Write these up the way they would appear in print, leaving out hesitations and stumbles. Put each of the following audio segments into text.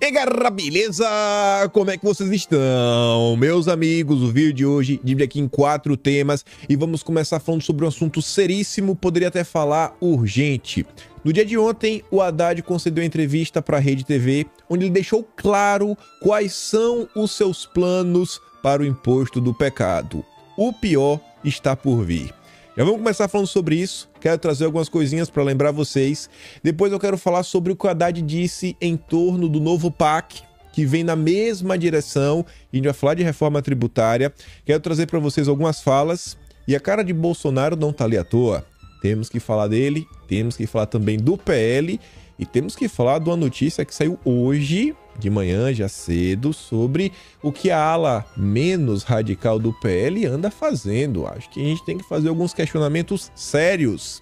E galera, beleza? Como é que vocês estão? Meus amigos, o vídeo de hoje divide aqui em 4 temas e vamos começar falando sobre um assunto seríssimo, poderia até falar urgente. No dia de ontem, o Haddad concedeu entrevista para a Rede TV, onde ele deixou claro quais são os seus planos para o imposto do pecado. O pior está por vir. Já vamos começar falando sobre isso, quero trazer algumas coisinhas para lembrar vocês. Depois eu quero falar sobre o que o Haddad disse em torno do novo PAC, que vem na mesma direção, e a gente vai falar de reforma tributária. Quero trazer para vocês algumas falas, e a cara de Bolsonaro não tá ali à toa. Temos que falar dele, temos que falar também do PL, e temos que falar de uma notícia que saiu hoje, de manhã, já cedo, sobre o que a ala menos radical do PL anda fazendo. Acho que a gente tem que fazer alguns questionamentos sérios.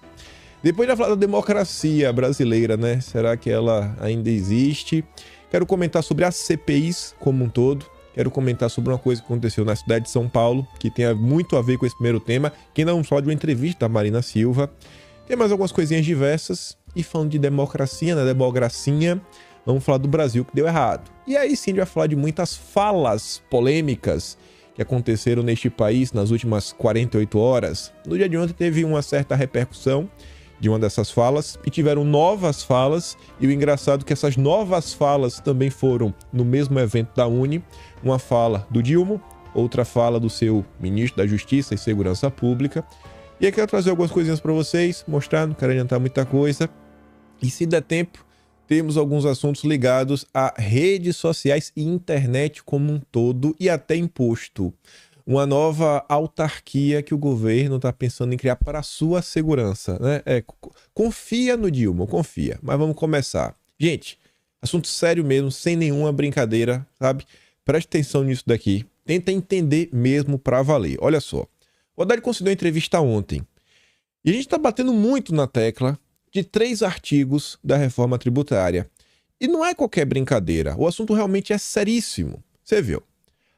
Depois de falar da democracia brasileira, né? Será que ela ainda existe? Quero comentar sobre as CPIs como um todo. Quero comentar sobre uma coisa que aconteceu na cidade de São Paulo, que tem muito a ver com esse primeiro tema, que ainda vamos falar de uma entrevista da Marina Silva. Tem mais algumas coisinhas diversas. E falando de democracia, né? Democracinha, vamos falar do Brasil que deu errado. E aí sim a gente vai falar de muitas falas polêmicas que aconteceram neste país nas últimas 48 horas. No dia de ontem teve uma certa repercussão de uma dessas falas e tiveram novas falas. E o engraçado é que essas novas falas também foram no mesmo evento da Uni. Uma fala do Dilma, outra fala do seu ministro da Justiça e Segurança Pública. E aí quero trazer algumas coisinhas para vocês, mostrar, não quero adiantar muita coisa. E se der tempo, temos alguns assuntos ligados a redes sociais e internet como um todo e até imposto. Uma nova autarquia que o governo está pensando em criar para a sua segurança, né? Confia no Dilma, confia. Mas vamos começar. Gente, assunto sério mesmo, sem nenhuma brincadeira, sabe? Preste atenção nisso daqui. Tenta entender mesmo para valer. Olha só. O Haddad concedeu entrevista ontem. E a gente está batendo muito na tecla de 3 artigos da reforma tributária. E não é qualquer brincadeira, o assunto realmente é seríssimo. Você viu?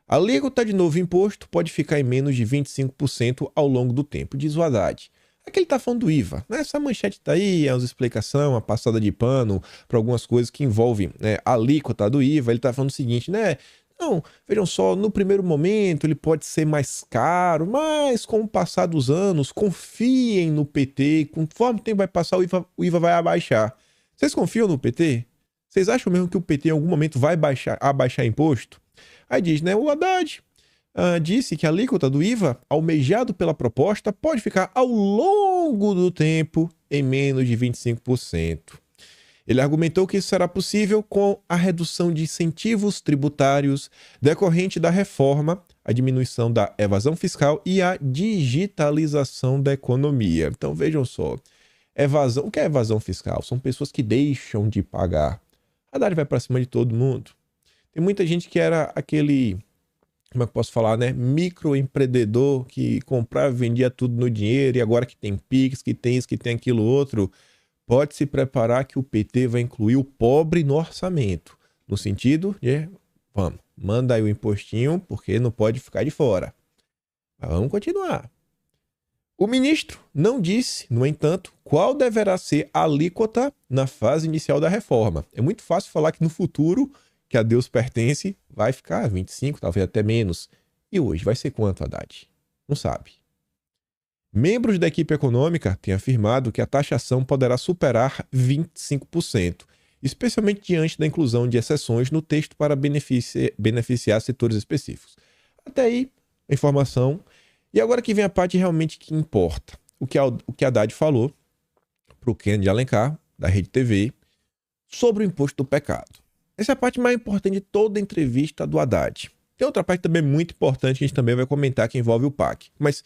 A alíquota de novo imposto pode ficar em menos de 25% ao longo do tempo, diz o Haddad. Aqui ele está falando do IVA. Né? Essa manchete está aí, é uma explicação, uma passada de pano para algumas coisas que envolvem a alíquota do IVA. Ele está falando o seguinte, né? Não, vejam só, no primeiro momento ele pode ser mais caro, mas com o passar dos anos, confiem no PT, conforme o tempo vai passar, o IVA vai abaixar. Vocês confiam no PT? Vocês acham mesmo que o PT em algum momento vai abaixar imposto? Aí diz, né, o Haddad disse que a alíquota do IVA, almejado pela proposta, pode ficar ao longo do tempo em menos de 25%. Ele argumentou que isso será possível com a redução de incentivos tributários decorrente da reforma, a diminuição da evasão fiscal e a digitalização da economia. Então vejam só, evasão, o que é evasão fiscal? São pessoas que deixam de pagar. A Haddad vai para cima de todo mundo. Tem muita gente que era aquele, como é que eu posso falar, né? Microempreendedor que comprava e vendia tudo no dinheiro e agora que tem Pix, que tem isso, que tem aquilo outro. Pode se preparar que o PT vai incluir o pobre no orçamento. No sentido de, vamos, manda aí o impostinho, porque não pode ficar de fora. Mas vamos continuar. O ministro não disse, no entanto, qual deverá ser a alíquota na fase inicial da reforma. É muito fácil falar que no futuro, que a Deus pertence, vai ficar 25, talvez até menos. E hoje vai ser quanto, Haddad? Não sabe. Membros da equipe econômica têm afirmado que a taxação poderá superar 25%, especialmente diante da inclusão de exceções no texto para beneficiar setores específicos. Até aí, a informação. E agora que vem a parte realmente que importa. O que Haddad falou para o Kennedy de Alencar, da Rede TV, sobre o imposto do pecado. Essa é a parte mais importante de toda a entrevista do Haddad. Tem outra parte também muito importante que a gente também vai comentar que envolve o PAC. Mas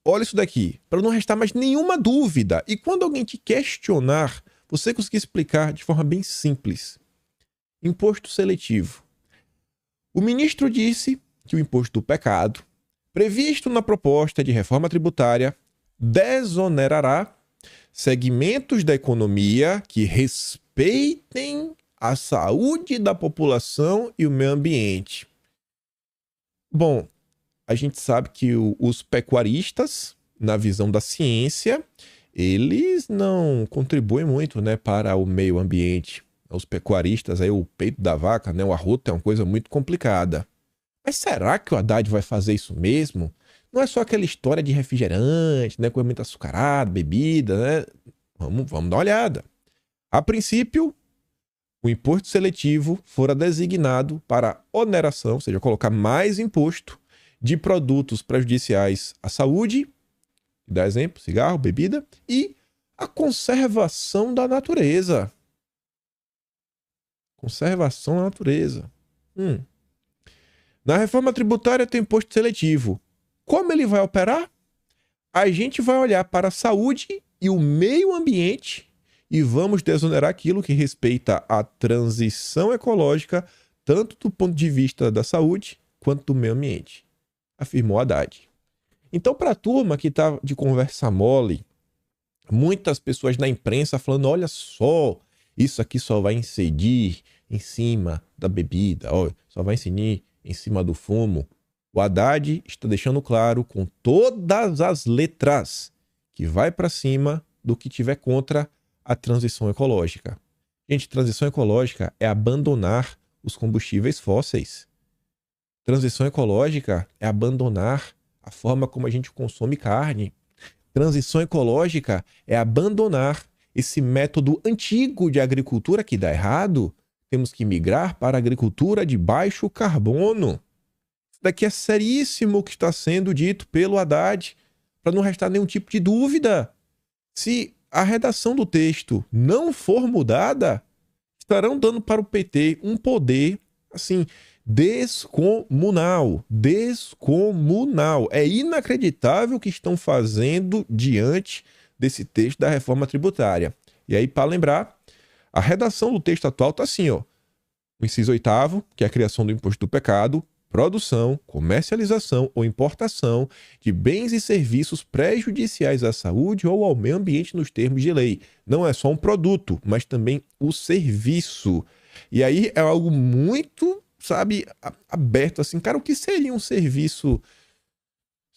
olha isso daqui, para não restar mais nenhuma dúvida. E quando alguém te questionar, você conseguir explicar de forma bem simples. Imposto seletivo. O ministro disse que o imposto do pecado, previsto na proposta de reforma tributária, desonerará segmentos da economia que respeitem a saúde da população e o meio ambiente. Bom, a gente sabe que os pecuaristas, na visão da ciência, eles não contribuem muito, né, para o meio ambiente. os pecuaristas, aí, o peito da vaca, né, o arroto é uma coisa muito complicada. Mas será que o Haddad vai fazer isso mesmo? Não é só aquela história de refrigerante, né, coisa muito açucarada, bebida, né? Vamos dar uma olhada. A princípio, o imposto seletivo fora designado para oneração, ou seja, colocar mais imposto de produtos prejudiciais à saúde, dá exemplo, cigarro, bebida, e a conservação da natureza. Conservação da natureza. Na reforma tributária tem imposto seletivo. Como ele vai operar? A gente vai olhar para a saúde e o meio ambiente e vamos desonerar aquilo que respeita a transição ecológica, tanto do ponto de vista da saúde quanto do meio ambiente, afirmou Haddad. Então, para a turma que está de conversa mole, muitas pessoas na imprensa falando, olha só, isso aqui só vai incidir em cima da bebida, só vai incidir em cima do fumo. O Haddad está deixando claro com todas as letras que vai para cima do que tiver contra a transição ecológica. Gente, transição ecológica é abandonar os combustíveis fósseis. Transição ecológica é abandonar a forma como a gente consome carne. Transição ecológica é abandonar esse método antigo de agricultura que dá errado. Temos que migrar para a agricultura de baixo carbono. Isso daqui é seríssimo o que está sendo dito pelo Haddad, para não restar nenhum tipo de dúvida. Se a redação do texto não for mudada, estarão dando para o PT um poder, assim, descomunal. Descomunal. É inacreditável o que estão fazendo diante desse texto da reforma tributária. E aí, para lembrar, a redação do texto atual está assim, ó. O inciso 8º, que é a criação do imposto do pecado, produção, comercialização ou importação de bens e serviços prejudiciais à saúde ou ao meio ambiente nos termos de lei. Não é só um produto, mas também o serviço. E aí é algo muito, sabe, aberto assim. Cara, o que seria um serviço,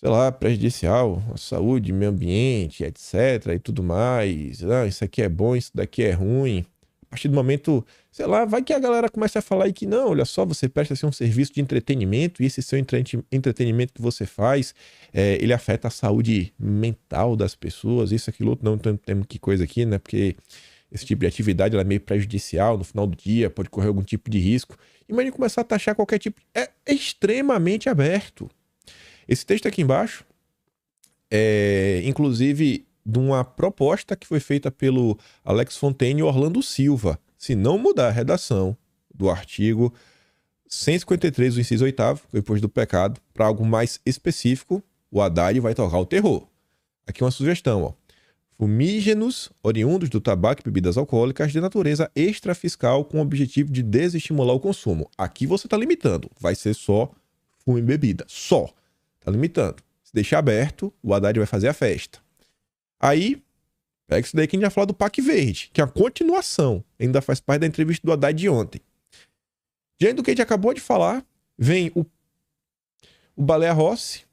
sei lá, prejudicial à saúde, meio ambiente, etc. e tudo mais? Ah, isso aqui é bom, isso daqui é ruim. A partir do momento, sei lá, vai que a galera começa a falar aí que não, olha só, você presta assim, um serviço de entretenimento e esse seu entretenimento que você faz, ele afeta a saúde mental das pessoas, isso, aquilo, outro, não temos que coisa aqui, né? Porque esse tipo de atividade ela é meio prejudicial no final do dia, pode correr algum tipo de risco. Imagine começar a taxar qualquer tipo. É extremamente aberto. Esse texto aqui embaixo é, inclusive, de uma proposta que foi feita pelo Alex Fontaine e Orlando Silva. Se não mudar a redação do artigo 153 do inciso 8º, que é o imposto do pecado, para algo mais específico, o Haddad vai tocar o terror. Aqui uma sugestão, ó. Fumígenos oriundos do tabaco e bebidas alcoólicas de natureza extrafiscal com o objetivo de desestimular o consumo. Aqui você está limitando. Vai ser só fumo e bebida. Só. Está limitando. Se deixar aberto, o Haddad vai fazer a festa. Aí, pega isso daí que a gente já falou do PAC Verde, que é a continuação. Ainda faz parte da entrevista do Haddad de ontem. Diante do que a gente acabou de falar, vem o Baleia Rossi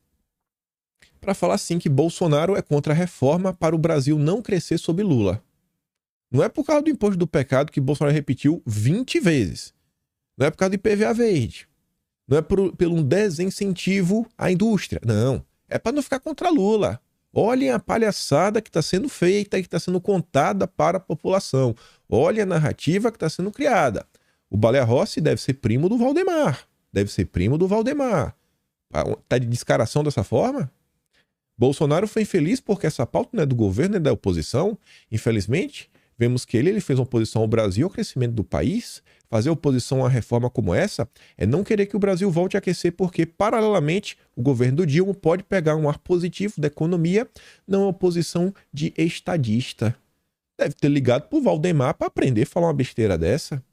para falar assim que Bolsonaro é contra a reforma para o Brasil não crescer sob Lula. Não é por causa do imposto do pecado que Bolsonaro repetiu 20 vezes. Não é por causa do IPVA verde. Não é pelo um desincentivo à indústria. Não. É para não ficar contra Lula. Olhem a palhaçada que está sendo feita e que está sendo contada para a população. Olhem a narrativa que está sendo criada. O Baleia Rossi deve ser primo do Valdemar. Tá de descaração dessa forma? Bolsonaro foi infeliz porque essa pauta não é do governo, é da oposição. Infelizmente, vemos que ele fez uma oposição ao Brasil, ao crescimento do país. Fazer oposição a uma reforma como essa é não querer que o Brasil volte a aquecer, porque, paralelamente, o governo do Dilma pode pegar um ar positivo da economia, não oposição de estadista. Deve ter ligado pro Valdemar para aprender a falar uma besteira dessa.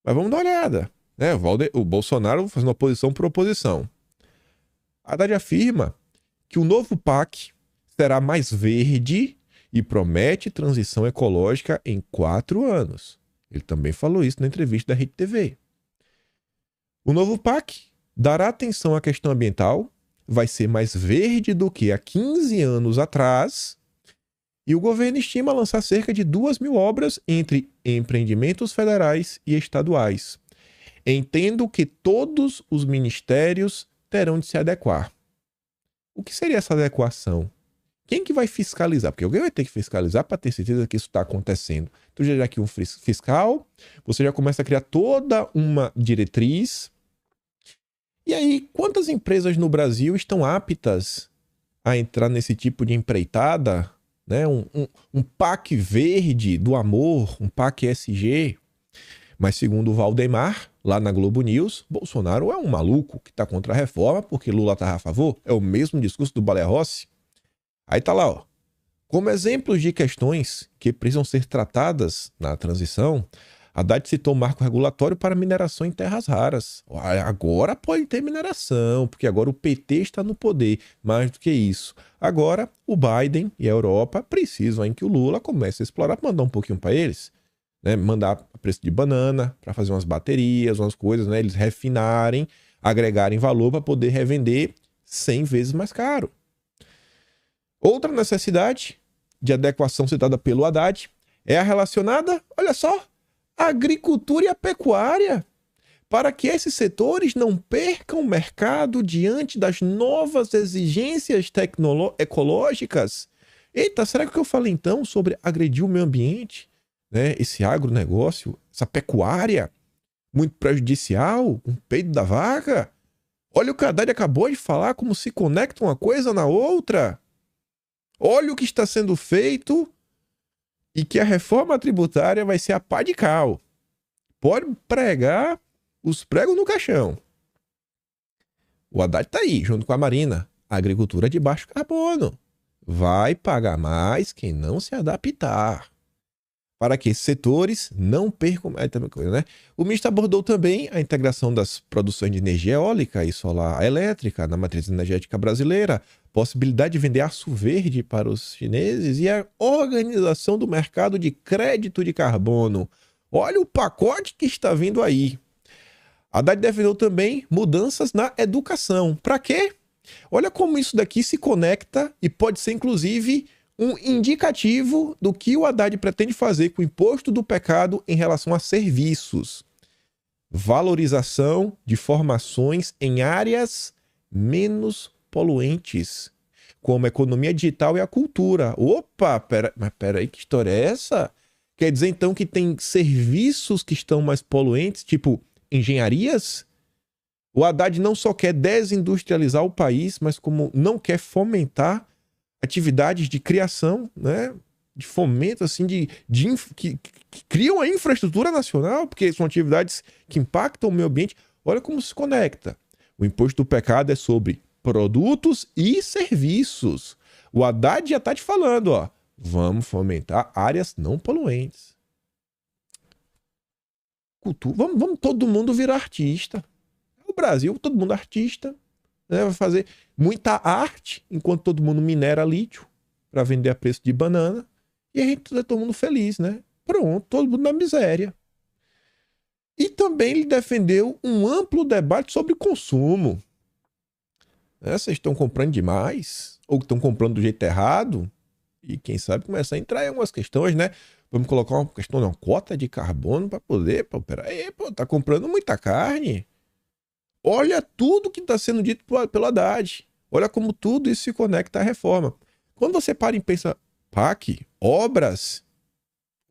Mas vamos dar uma olhada. Né? O Bolsonaro fazendo oposição por oposição. A Haddad afirma que o novo PAC será mais verde e promete transição ecológica em 4 anos. Ele também falou isso na entrevista da Rede TV. O novo PAC dará atenção à questão ambiental, vai ser mais verde do que há 15 anos atrás E o governo estima lançar cerca de 2.000 obras entre empreendimentos federais e estaduais. Entendo que todos os ministérios terão de se adequar. O que seria essa adequação? Quem que vai fiscalizar? Porque alguém vai ter que fiscalizar para ter certeza que isso está acontecendo. Então já aqui um fiscal, você já começa a criar toda uma diretriz. E aí, quantas empresas no Brasil estão aptas a entrar nesse tipo de empreitada? Né? Um PAC verde do amor, um PAC SG. Mas segundo o Valdemar, lá na Globo News, Bolsonaro é um maluco que está contra a reforma porque Lula está a favor. É o mesmo discurso do Baleia Rossi. Aí tá lá, ó. Como exemplos de questões que precisam ser tratadas na transição, Haddad citou o marco regulatório para mineração em terras raras. Agora pode ter mineração, porque agora o PT está no poder. Mais do que isso. Agora o Biden e a Europa precisam que o Lula comece a explorar, mandar um pouquinho para eles. Né? Mandar preço de banana para fazer umas baterias, umas coisas, né? Eles refinarem, agregarem valor para poder revender 100 vezes mais caro. Outra necessidade de adequação citada pelo Haddad é a relacionada, olha só, à agricultura e à pecuária, para que esses setores não percam o mercado diante das novas exigências ecológicas. Eita, será que o que eu falei então sobre agredir o meio ambiente, né, esse agronegócio, essa pecuária muito prejudicial, um peido da vaca? Olha o que o Haddad acabou de falar, como se conecta uma coisa na outra. Olha o que está sendo feito e que a reforma tributária vai ser a pá de cal. Pode pregar os pregos no caixão. O Haddad está aí, junto com a Marina. A agricultura de baixo carbono. Vai pagar mais quem não se adaptar. Para que esses setores não percam... né? O ministro abordou também a integração das produções de energia eólica e solar elétrica na matriz energética brasileira, possibilidade de vender aço verde para os chineses e a organização do mercado de crédito de carbono. Olha o pacote que está vindo aí. Haddad defendeu também mudanças na educação. Para quê? Olha como isso daqui se conecta e pode ser, inclusive, um indicativo do que o Haddad pretende fazer com o imposto do pecado em relação a serviços. Valorização de formações em áreas menos poluentes, como a economia digital e a cultura. Opa, mas peraí, que história é essa? Quer dizer, então, que tem serviços que estão mais poluentes, tipo engenharias? O Haddad não só quer desindustrializar o país, mas como não quer fomentar atividades de criação, né? De fomento, assim, que criam a infraestrutura nacional, porque são atividades que impactam o meio ambiente. Olha como se conecta. O imposto do pecado é sobre produtos e serviços. O Haddad já está te falando, ó, vamos fomentar áreas não poluentes. Cultura, vamos todo mundo virar artista. O Brasil, todo mundo artista, né? Vai fazer muita arte enquanto todo mundo minera lítio para vender a preço de banana. E a gente tá todo mundo feliz, né? Pronto, todo mundo na miséria. E também ele defendeu um amplo debate sobre consumo. Vocês estão comprando demais? Ou estão comprando do jeito errado? E quem sabe começar a entrar em algumas questões, né? Vamos colocar uma questão de uma cota de carbono para poder... Peraí, tá comprando muita carne. Olha tudo que está sendo dito pelo Haddad. Olha como tudo isso se conecta à reforma. Quando você para e pensa, PAC, obras,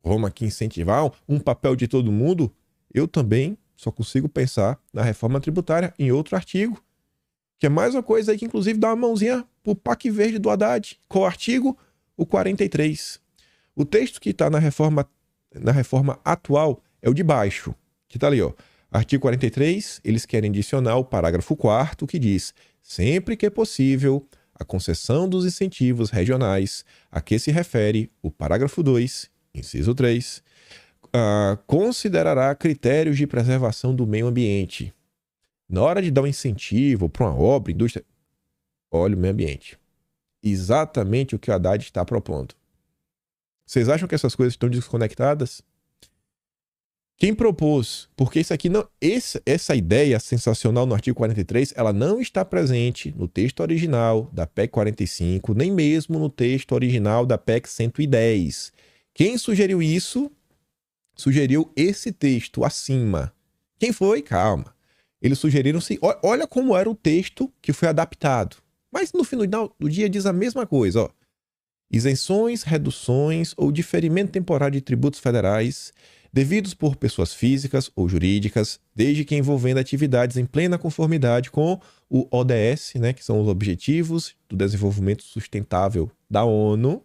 vamos aqui incentivar um papel de todo mundo, eu também só consigo pensar na reforma tributária em outro artigo, que é mais uma coisa aí que inclusive dá uma mãozinha pro PAC verde do Haddad. Qual artigo? O 43. O texto que está na reforma atual é o de baixo, que está ali, ó. Artigo 43, eles querem adicionar o parágrafo 4º que diz: sempre que é possível, a concessão dos incentivos regionais a que se refere o parágrafo 2, inciso 3, considerará critérios de preservação do meio ambiente. Na hora de dar um incentivo para uma obra, indústria, olha o meio ambiente. Exatamente o que o Haddad está propondo. Vocês acham que essas coisas estão desconectadas? Quem propôs? Porque isso aqui não, essa ideia sensacional no artigo 43, ela não está presente no texto original da PEC 45, nem mesmo no texto original da PEC 110. Quem sugeriu isso? Sugeriu esse texto acima. Quem foi? Calma. Eles sugeriram-se. Olha como era o texto que foi adaptado. Mas no final do dia diz a mesma coisa, ó. Isenções, reduções ou diferimento temporário de tributos federais devidos por pessoas físicas ou jurídicas, desde que envolvendo atividades em plena conformidade com o ODS, né, que são os Objetivos do Desenvolvimento Sustentável da ONU,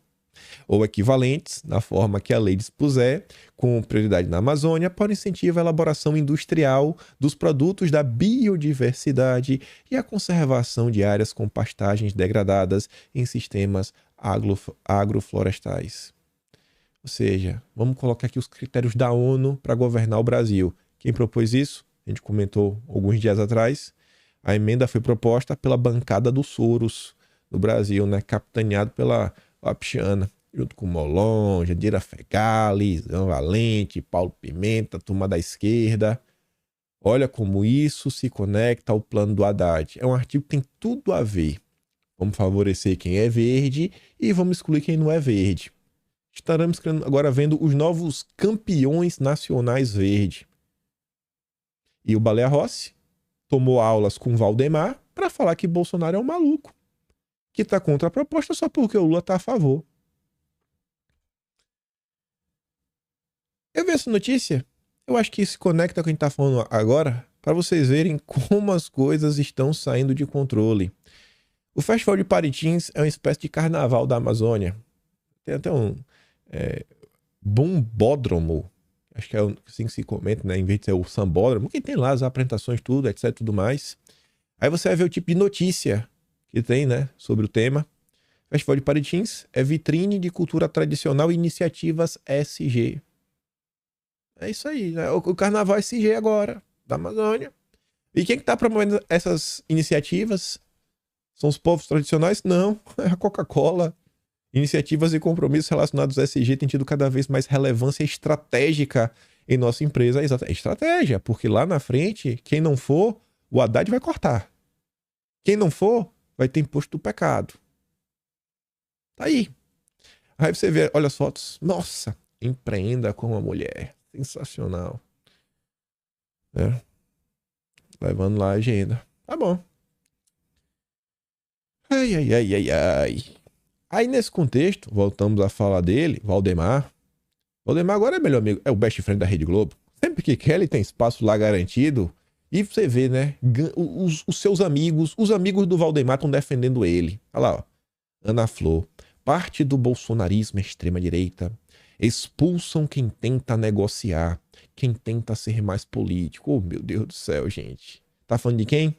ou equivalentes, na forma que a lei dispuser, com prioridade na Amazônia, para incentivo à elaboração industrial dos produtos da biodiversidade e a conservação de áreas com pastagens degradadas em sistemas agroflorestais. Ou seja, vamos colocar aqui os critérios da ONU para governar o Brasil. Quem propôs isso? A gente comentou alguns dias atrás. A emenda foi proposta pela bancada do Soros no Brasil, né? Capitaneado pela Wapichana, junto com Molon, Jandira Fegali, Zé Valente, Paulo Pimenta, turma da esquerda. Olha como isso se conecta ao plano do Haddad. É um artigo que tem tudo a ver. Vamos favorecer quem é verde e vamos excluir quem não é verde. Estaremos agora vendo os novos campeões nacionais verde. E o Baleia Rossi tomou aulas com Valdemar para falar que Bolsonaro é um maluco, que está contra a proposta só porque o Lula está a favor. Eu vi essa notícia, eu acho que se conecta com o que a gente está falando agora, para vocês verem como as coisas estão saindo de controle. O Festival de Parintins é uma espécie de carnaval da Amazônia. Tem até um bombódromo, acho que é assim que se comenta, né? Em vez de ser o sambódromo, que tem lá as apresentações, tudo, etc, tudo mais. Aí você vai ver o tipo de notícia que tem, né, sobre o tema. Festival de Parintins é vitrine de cultura tradicional e iniciativas SG. É isso aí, né? O carnaval SG agora, da Amazônia. E quem que tá promovendo essas iniciativas? São os povos tradicionais? Não, é a Coca-Cola. Iniciativas e compromissos relacionados ao SG têm tido cada vez mais relevância estratégica em nossa empresa. É estratégia, porque lá na frente, quem não for, o Haddad vai cortar. Quem não for, vai ter imposto do pecado. Tá aí. Aí você vê, olha as fotos. Nossa, empreenda com uma mulher. Sensacional. É. Levando lá a agenda. Tá bom. Ai, ai, ai, ai, ai. Aí nesse contexto, voltamos a falar dele, Valdemar. Valdemar agora é melhor amigo, é o best friend da Rede Globo. Sempre que quer, ele tem espaço lá garantido. E você vê, né, os seus amigos, os amigos do Valdemar estão defendendo ele. Olha lá, ó. Ana Flor, parte do bolsonarismo extrema-direita, expulsam quem tenta negociar, quem tenta ser mais político. Oh, meu Deus do céu, gente. Tá falando de quem?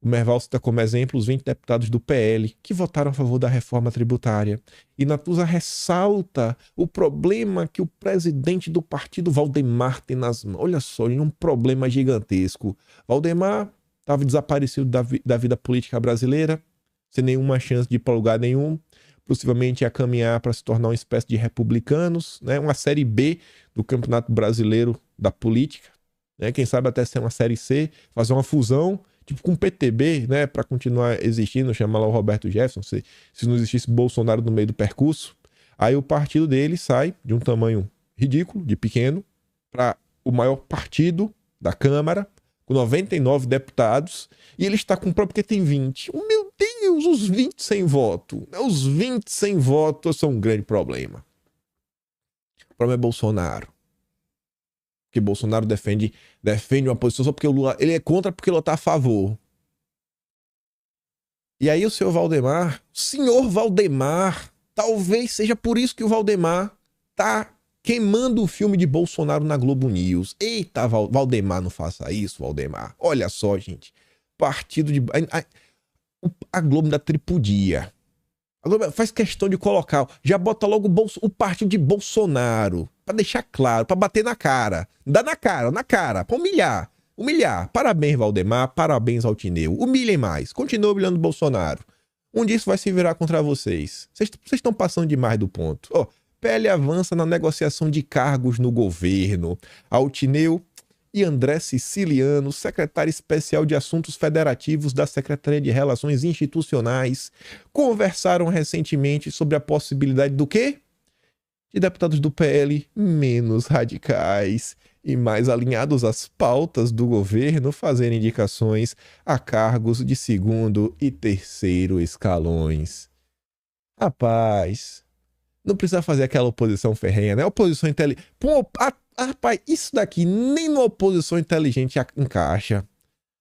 O Merval cita como exemplo os 20 deputados do PL que votaram a favor da reforma tributária. E Natuza ressalta o problema que o presidente do partido, Valdemar, tem nas mãos. Olha só, um problema gigantesco. Valdemar estava desaparecido da vida política brasileira, sem nenhuma chance de ir para lugar nenhum. Possivelmente ia caminhar para se tornar uma espécie de republicanos, né? Uma série B do Campeonato Brasileiro da Política. Né? Quem sabe até ser uma série C, fazer uma fusão tipo com o PTB, né, para continuar existindo, chamar lá o Roberto Jefferson, se não existisse Bolsonaro no meio do percurso. Aí o partido dele sai de um tamanho ridículo, de pequeno, para o maior partido da Câmara, com 99 deputados, e ele está com porque tem 20. Oh, meu Deus, os 20 sem voto. Os 20 sem voto são um grande problema. O problema é Bolsonaro. Porque Bolsonaro defende uma posição só porque o Lula... Ele é contra porque o Lula está a favor. E aí o senhor Valdemar, talvez seja por isso que o Valdemar tá queimando o filme de Bolsonaro na Globo News. Eita, Valdemar, não faça isso, Valdemar. Olha só, gente. Partido de... A Globo da tripudia. A Globo faz questão de colocar... Já bota logo o partido de Bolsonaro. Pra deixar claro, pra bater na cara. Dá na cara, pra humilhar. Parabéns, Valdemar, parabéns, Altineu. Humilhem mais, continuem humilhando o Bolsonaro. Um dia isso vai se virar contra vocês. Vocês estão passando demais do ponto. PL avança na negociação de cargos no governo. Altineu e André Siciliano, secretário especial de Assuntos Federativos da Secretaria de Relações Institucionais, conversaram recentemente sobre a possibilidade do quê? De deputados do PL menos radicais e mais alinhados às pautas do governo fazerem indicações a cargos de segundo e terceiro escalões. Rapaz, não precisa fazer aquela oposição ferrenha, né? Oposição inteligente. Rapaz, isso daqui nem numa oposição inteligente encaixa.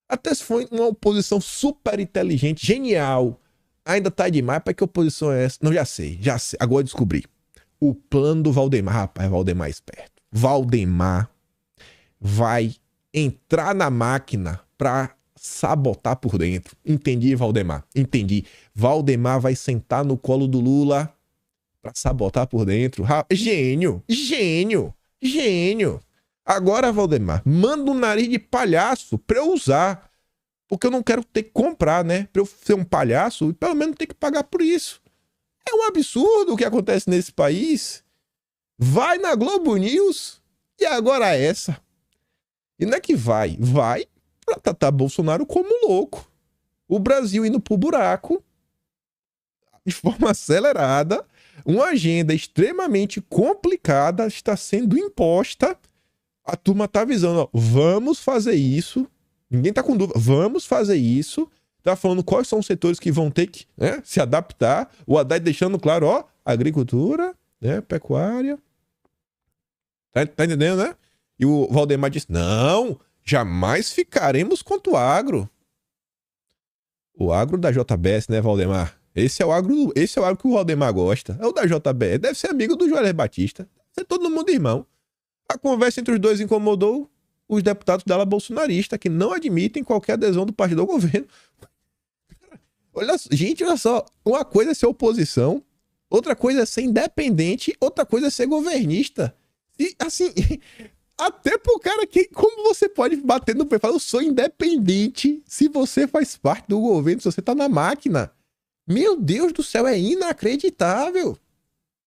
Até se for uma oposição super inteligente, genial, ainda tá demais. Para que oposição é essa? Não, já sei. Agora descobri. O plano do Valdemar. Rapaz, Valdemar é esperto. Valdemar vai entrar na máquina pra sabotar por dentro. Entendi, Valdemar. Entendi. Valdemar vai sentar no colo do Lula pra sabotar por dentro. Gênio. Gênio. Gênio. Agora, Valdemar, manda um nariz de palhaço pra eu usar. Porque eu não quero ter que comprar, né? Pra eu ser um palhaço, pelo menos ter que pagar por isso. É um absurdo o que acontece nesse país. Vai na Globo News e agora essa. E não é que vai pra tratar Bolsonaro como louco. O Brasil indo pro buraco de forma acelerada. Uma agenda extremamente complicada está sendo imposta. A turma tá avisando, ó, vamos fazer isso. Ninguém tá com dúvida. Vamos fazer isso. Tá falando quais são os setores que vão ter que, né, se adaptar. O Haddad deixando claro, ó, agricultura, né, pecuária. Tá entendendo, né? E o Valdemar disse, não, jamais ficaremos contra o agro. O agro da JBS, né, Valdemar? Esse é o agro que o Valdemar gosta. É o da JBS. Deve ser amigo do Joelher Batista. Deve ser todo mundo irmão. A conversa entre os dois incomodou os deputados da ala bolsonarista, que não admitem qualquer adesão do partido ao governo. Gente, olha só. Uma coisa é ser oposição, outra coisa é ser independente, outra coisa é ser governista. E, assim, até pro cara que... Como você pode bater no pé e falar, eu sou independente se você faz parte do governo, se você tá na máquina? Meu Deus do céu, é inacreditável.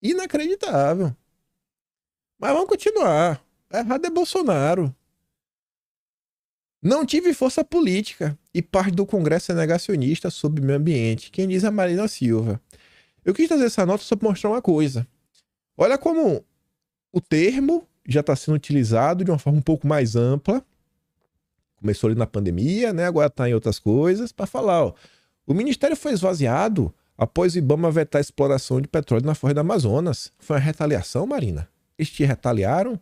Inacreditável. Mas vamos continuar. Errado é Bolsonaro. Não tive força política e parte do Congresso é negacionista sobre o meio ambiente. Quem diz é a Marina Silva. Eu quis trazer essa nota só para mostrar uma coisa. Olha como o termo já está sendo utilizado de uma forma um pouco mais ampla. Começou ali na pandemia, né? Agora está em outras coisas. Para falar, ó, o ministério foi esvaziado após o IBAMA vetar a exploração de petróleo na Foz do Amazonas. Foi uma retaliação, Marina? Eles te retaliaram?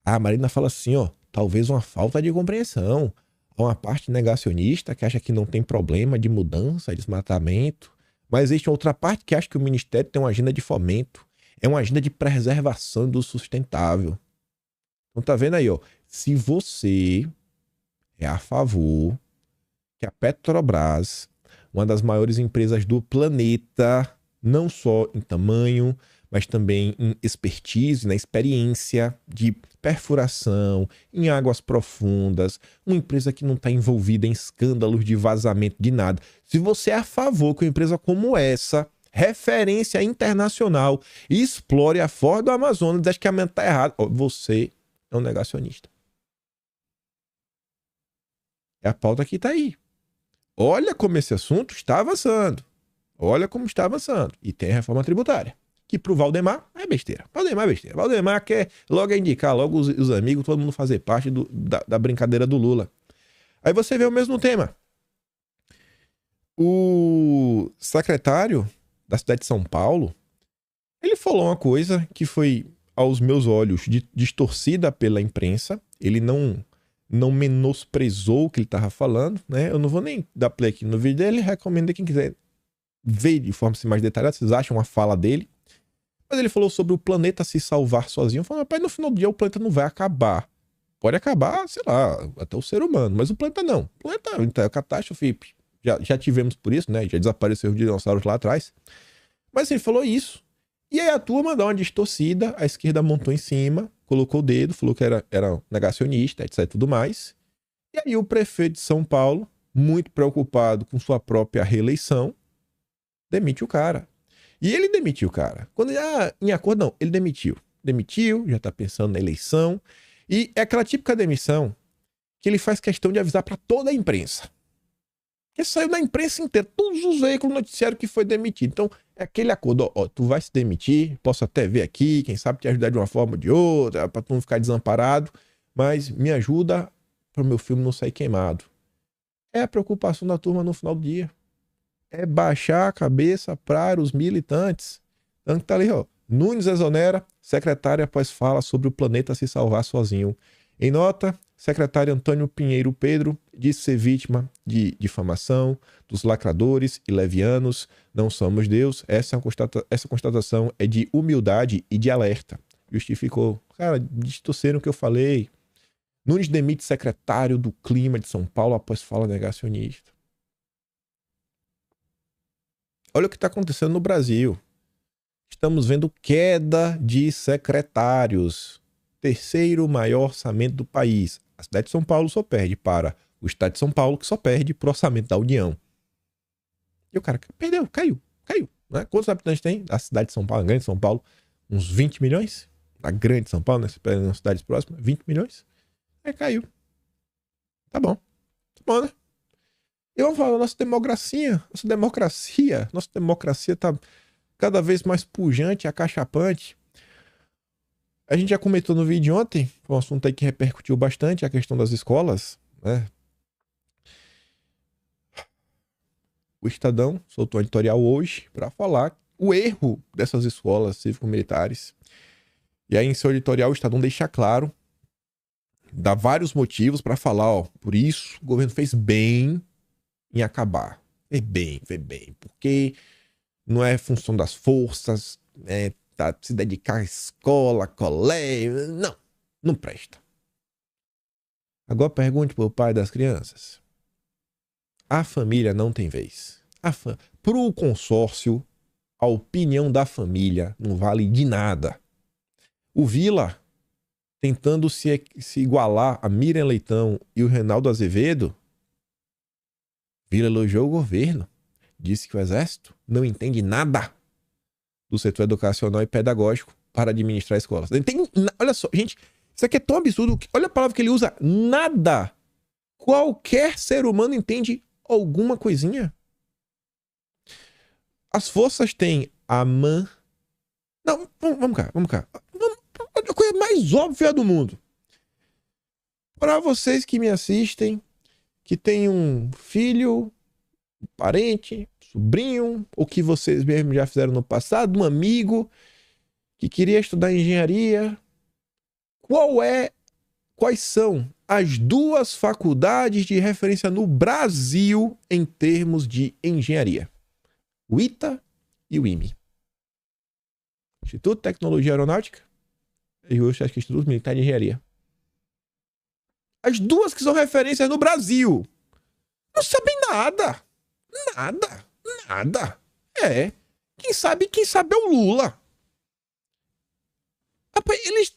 A Marina fala assim, ó, talvez uma falta de compreensão. Há uma parte negacionista que acha que não tem problema de mudança, desmatamento, mas existe outra parte que acha que o ministério tem uma agenda de fomento, é uma agenda de preservação do sustentável. Então tá vendo aí, ó, se você é a favor que a Petrobras, uma das maiores empresas do planeta, não só em tamanho, mas também em expertise, na experiência de perfuração, em águas profundas, uma empresa que não está envolvida em escândalos de vazamento de nada. Se você é a favor que uma empresa como essa, referência internacional, explore a Foz do Amazonas, acha que a mente está errada, você é um negacionista. É a pauta que está aí. Olha como esse assunto está avançando. Olha como está avançando. E tem a reforma tributária. Que pro Valdemar é besteira. Valdemar é besteira. Valdemar quer logo indicar logo os amigos, todo mundo fazer parte da brincadeira do Lula. Aí você vê o mesmo tema. O secretário da cidade de São Paulo, ele falou uma coisa que foi, aos meus olhos, distorcida pela imprensa. Ele não menosprezou o que ele estava falando, né? Eu não vou nem dar play aqui no vídeo dele, recomendo quem quiser ver de forma mais detalhada, vocês acham a fala dele. Mas ele falou sobre o planeta se salvar sozinho. Falou, rapaz, no final do dia o planeta não vai acabar. Pode acabar, sei lá, até o ser humano, mas o planeta não. O planeta então, é catástrofe. Já tivemos por isso, né? Já desapareceram os dinossauros lá atrás. Mas ele falou isso. E aí a turma dá uma distorcida, a esquerda montou em cima, colocou o dedo, falou que era negacionista, etc e tudo mais. E aí o prefeito de São Paulo, muito preocupado com sua própria reeleição, demite o cara. E ele demitiu o cara. Quando em acordo, não, ele demitiu. Demitiu, já tá pensando na eleição. E é aquela típica demissão que ele faz questão de avisar para toda a imprensa. Que saiu na imprensa inteira, todos os veículos noticiaram que foi demitido. Então, é aquele acordo, ó, tu vai se demitir, posso até ver aqui, quem sabe te ajudar de uma forma ou de outra, para tu não ficar desamparado, mas me ajuda para o meu filme não sair queimado. É a preocupação da turma no final do dia. É baixar a cabeça para os militantes. Então tá ali, ó. Nunes exonera secretária após fala sobre o planeta se salvar sozinho. Em nota, secretário Antônio Pinheiro Pedro disse ser vítima de difamação dos lacradores e levianos. Não somos Deus. Essa constatação é de humildade e de alerta. Justificou. Cara, distorceram o que eu falei. Nunes demite secretário do Clima de São Paulo após fala negacionista. Olha o que está acontecendo no Brasil. Estamos vendo queda de secretários. Terceiro maior orçamento do país. A cidade de São Paulo só perde para o estado de São Paulo, que só perde para o orçamento da União. E o cara perdeu, caiu. Né? Quantos habitantes tem a cidade de São Paulo, a grande São Paulo? Uns 20 milhões? A grande São Paulo, né? Nas cidades próximas, 20 milhões? Aí caiu. Tá bom, né? E vamos falar, nossa democracia tá cada vez mais pujante, acachapante. A gente já comentou no vídeo de ontem, um assunto aí que repercutiu bastante, a questão das escolas, né? O Estadão soltou um editorial hoje para falar o erro dessas escolas cívico-militares. E aí em seu editorial o Estadão deixa claro, dá vários motivos para falar, ó, por isso o governo fez bem em acabar. Fez bem, porque não é função das forças, se dedicar à escola, colégio, não presta. Agora pergunte pro pai das crianças. A família não tem vez. Pro consórcio, a opinião da família não vale de nada. O Vila, tentando se igualar a Miriam Leitão e o Reinaldo Azevedo, Vila elogiou o governo. Disse que o Exército não entende nada do setor educacional e pedagógico para administrar escolas. Olha só, gente, isso aqui é tão absurdo. Olha a palavra que ele usa, nada. Qualquer ser humano entende alguma coisinha. As forças têm Não, vamos cá. A coisa mais óbvia do mundo. Para vocês que me assistem, que tem um filho, um parente, sobrinho, ou que vocês mesmos já fizeram no passado, um amigo que queria estudar engenharia, quais são as duas faculdades de referência no Brasil em termos de engenharia? O ITA e o IME. Instituto de Tecnologia Aeronáutica e eu acho que Instituto Militar de Engenharia. As duas que são referências no Brasil. Não sabem nada. Nada. Quem sabe é o Lula.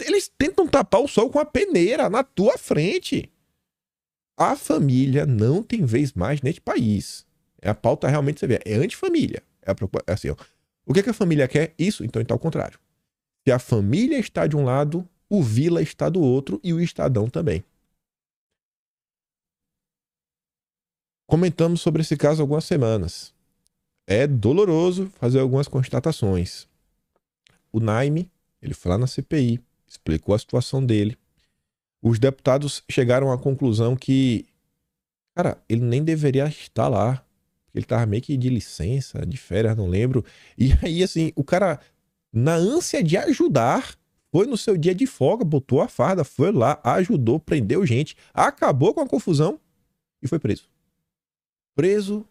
Eles tentam tapar o sol com a peneira na tua frente. A família não tem vez mais neste país. A pauta realmente, você vê, é antifamília. É assim, ó. O que a família quer? Isso, então está ao contrário. Se a família está de um lado, o Vila está do outro e o Estadão também. Comentamos sobre esse caso há algumas semanas. É doloroso fazer algumas constatações. O Naime, ele foi lá na CPI, explicou a situação dele. Os deputados chegaram à conclusão que, cara, ele nem deveria estar lá. Ele estava meio que de licença, de férias, não lembro. E aí, assim, o cara, na ânsia de ajudar, foi no seu dia de folga, botou a farda, foi lá, ajudou, prendeu gente, acabou com a confusão e foi preso. Preso.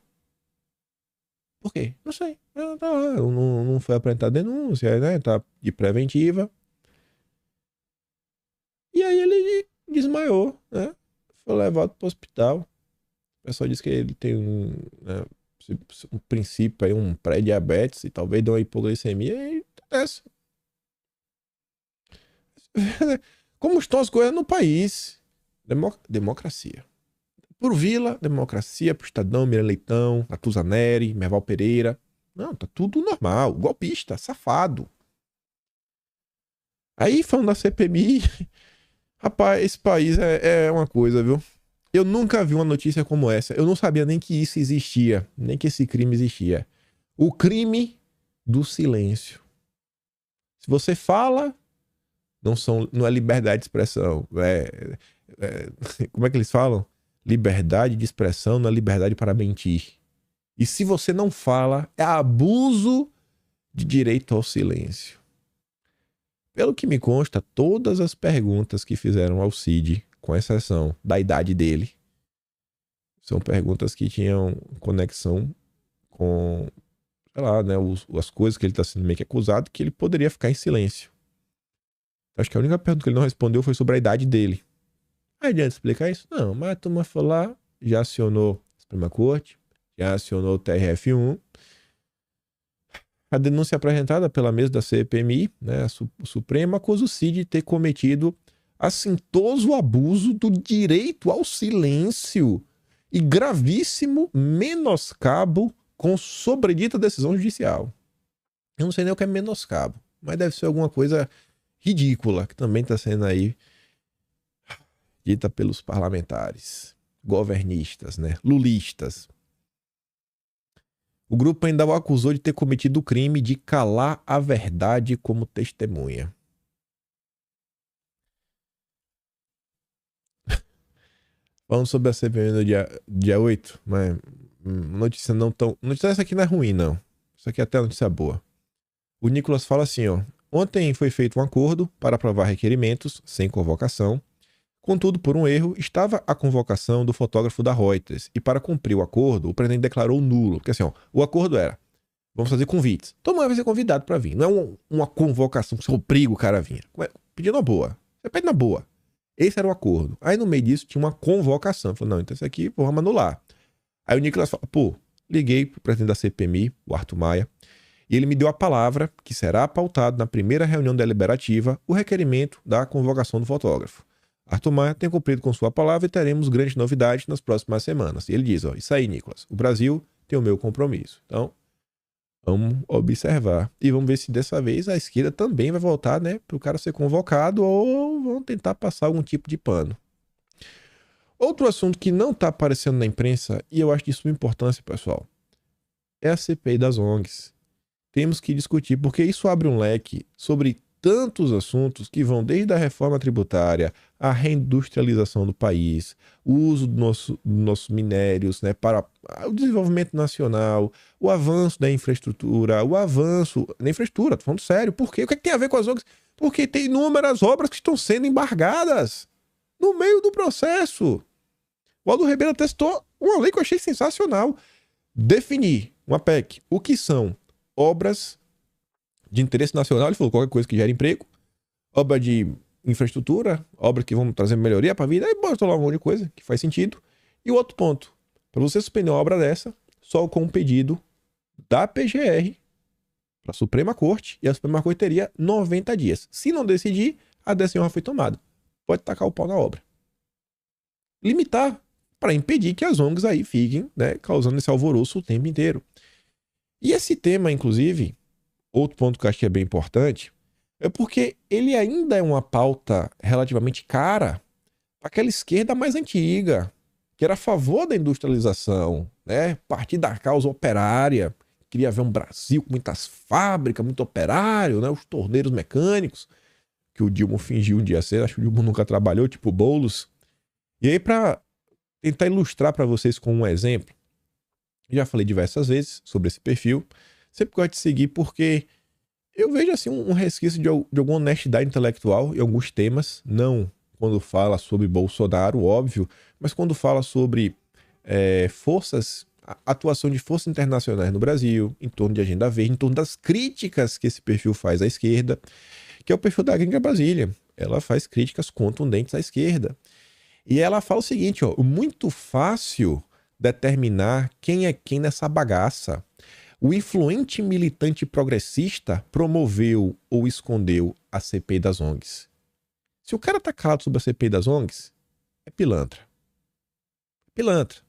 Por quê? Não sei. Não foi apresentada denúncia, né? Tá de preventiva. E aí ele desmaiou, né? Foi levado para o hospital. O pessoal disse que ele tem um princípio aí, um pré-diabetes e talvez dê uma hipoglicemia e acontece. Como estão as coisas no país? Democracia. Por Vila, democracia, pro Estadão, Miriam Leitão, Natuzaneri, Merval Pereira. Não, tá tudo normal. Golpista, safado. Aí, falando da CPMI, rapaz, esse país é uma coisa, viu? Eu nunca vi uma notícia como essa. Eu não sabia nem que isso existia, nem que esse crime existia. O crime do silêncio. Se você fala, não é liberdade de expressão. Como é que eles falam? Liberdade de expressão não é liberdade para mentir. E se você não fala, é abuso de direito ao silêncio. Pelo que me consta, todas as perguntas que fizeram ao Cid, com exceção da idade dele, são perguntas que tinham conexão com, sei lá, né, as coisas que ele está sendo meio que acusado, que ele poderia ficar em silêncio. Acho que a única pergunta que ele não respondeu foi sobre a idade dele. Aí adianta explicar isso? Não, mas a turma foi lá, já acionou a Suprema Corte, já acionou o TRF1. A denúncia apresentada pela mesa da CPMI, né, a Suprema, acusa o Cid de ter cometido assintoso abuso do direito ao silêncio e gravíssimo menoscabo com sobredita decisão judicial. Eu não sei nem o que é menoscabo, mas deve ser alguma coisa ridícula que também está sendo aí dita pelos parlamentares, governistas, né, lulistas. O grupo ainda o acusou de ter cometido o crime de calar a verdade como testemunha. Falando sobre a CPMI no dia 8, mas notícia não tão... Notícia essa aqui não é ruim, não. Isso aqui é até notícia boa. O Nicolas fala assim, ó. Ontem foi feito um acordo para aprovar requerimentos sem convocação. Contudo, por um erro, estava a convocação do fotógrafo da Reuters. E para cumprir o acordo, o presidente declarou nulo. Porque assim, ó, o acordo era, vamos fazer convites. Todo mundo vai ser convidado para vir. Não é uma convocação que você obriga o cara a vir. Pedindo na boa. Você pede na boa. Esse era o acordo. Aí no meio disso tinha uma convocação. Falou, não, então isso aqui vamos anular. Aí o Nicolas fala, pô, liguei pro presidente da CPMI, o Arthur Maia, e ele me deu a palavra que será pautado na primeira reunião deliberativa o requerimento da convocação do fotógrafo. Arthur Maia tem cumprido com sua palavra e teremos grandes novidades nas próximas semanas. E ele diz, ó, isso aí, Nicolas, o Brasil tem o meu compromisso. Então, vamos observar. E vamos ver se dessa vez a esquerda também vai voltar, né, para o cara ser convocado ou vão tentar passar algum tipo de pano. Outro assunto que não está aparecendo na imprensa, e eu acho de suma importância, pessoal, é a CPI das ONGs. Temos que discutir, porque isso abre um leque sobre tantos assuntos que vão desde a reforma tributária, a reindustrialização do país, o uso dos nossos minérios, né, para o desenvolvimento nacional, o avanço da infraestrutura, o avanço da infraestrutura, tô falando sério. Por quê? O que é que tem a ver com as ONGs? Porque tem inúmeras obras que estão sendo embargadas no meio do processo. O Aldo Ribeiro testou uma lei que eu achei sensacional. Definir uma PEC, o que são obras de interesse nacional, ele falou qualquer coisa que gere emprego, obra de infraestrutura, obras que vão trazer melhoria para a vida, aí botou lá um monte de coisa que faz sentido. E o outro ponto, para você suspender uma obra dessa, só com um pedido da PGR para a Suprema Corte, e a Suprema Corte teria 90 dias. Se não decidir, a decisão já foi tomada. Pode tacar o pau na obra. Limitar para impedir que as ONGs aí fiquem, né, causando esse alvoroço o tempo inteiro. E esse tema, inclusive, outro ponto que eu acho que é bem importante, é porque ele ainda é uma pauta relativamente cara para aquela esquerda mais antiga, que era a favor da industrialização, né? Partir da causa operária, queria ver um Brasil com muitas fábricas, muito operário, né? Os torneiros mecânicos, que o Dilma fingiu um dia ser, acho que o Dilma nunca trabalhou, tipo Boulos. E aí, para tentar ilustrar para vocês com um exemplo, já falei diversas vezes sobre esse perfil, sempre gosto de seguir porque eu vejo assim um resquício de alguma honestidade intelectual em alguns temas, não quando fala sobre Bolsonaro, óbvio, mas quando fala sobre atuação de forças internacionais no Brasil, em torno de agenda verde, em torno das críticas que esse perfil faz à esquerda, que é o perfil da Gringa Brasília. Ela faz críticas contundentes à esquerda. E ela fala o seguinte, ó, muito fácil determinar quem é quem nessa bagaça. O influente militante progressista promoveu ou escondeu a CPI das ONGs. Se o cara tá calado sobre a CPI das ONGs, é pilantra. Pilantra.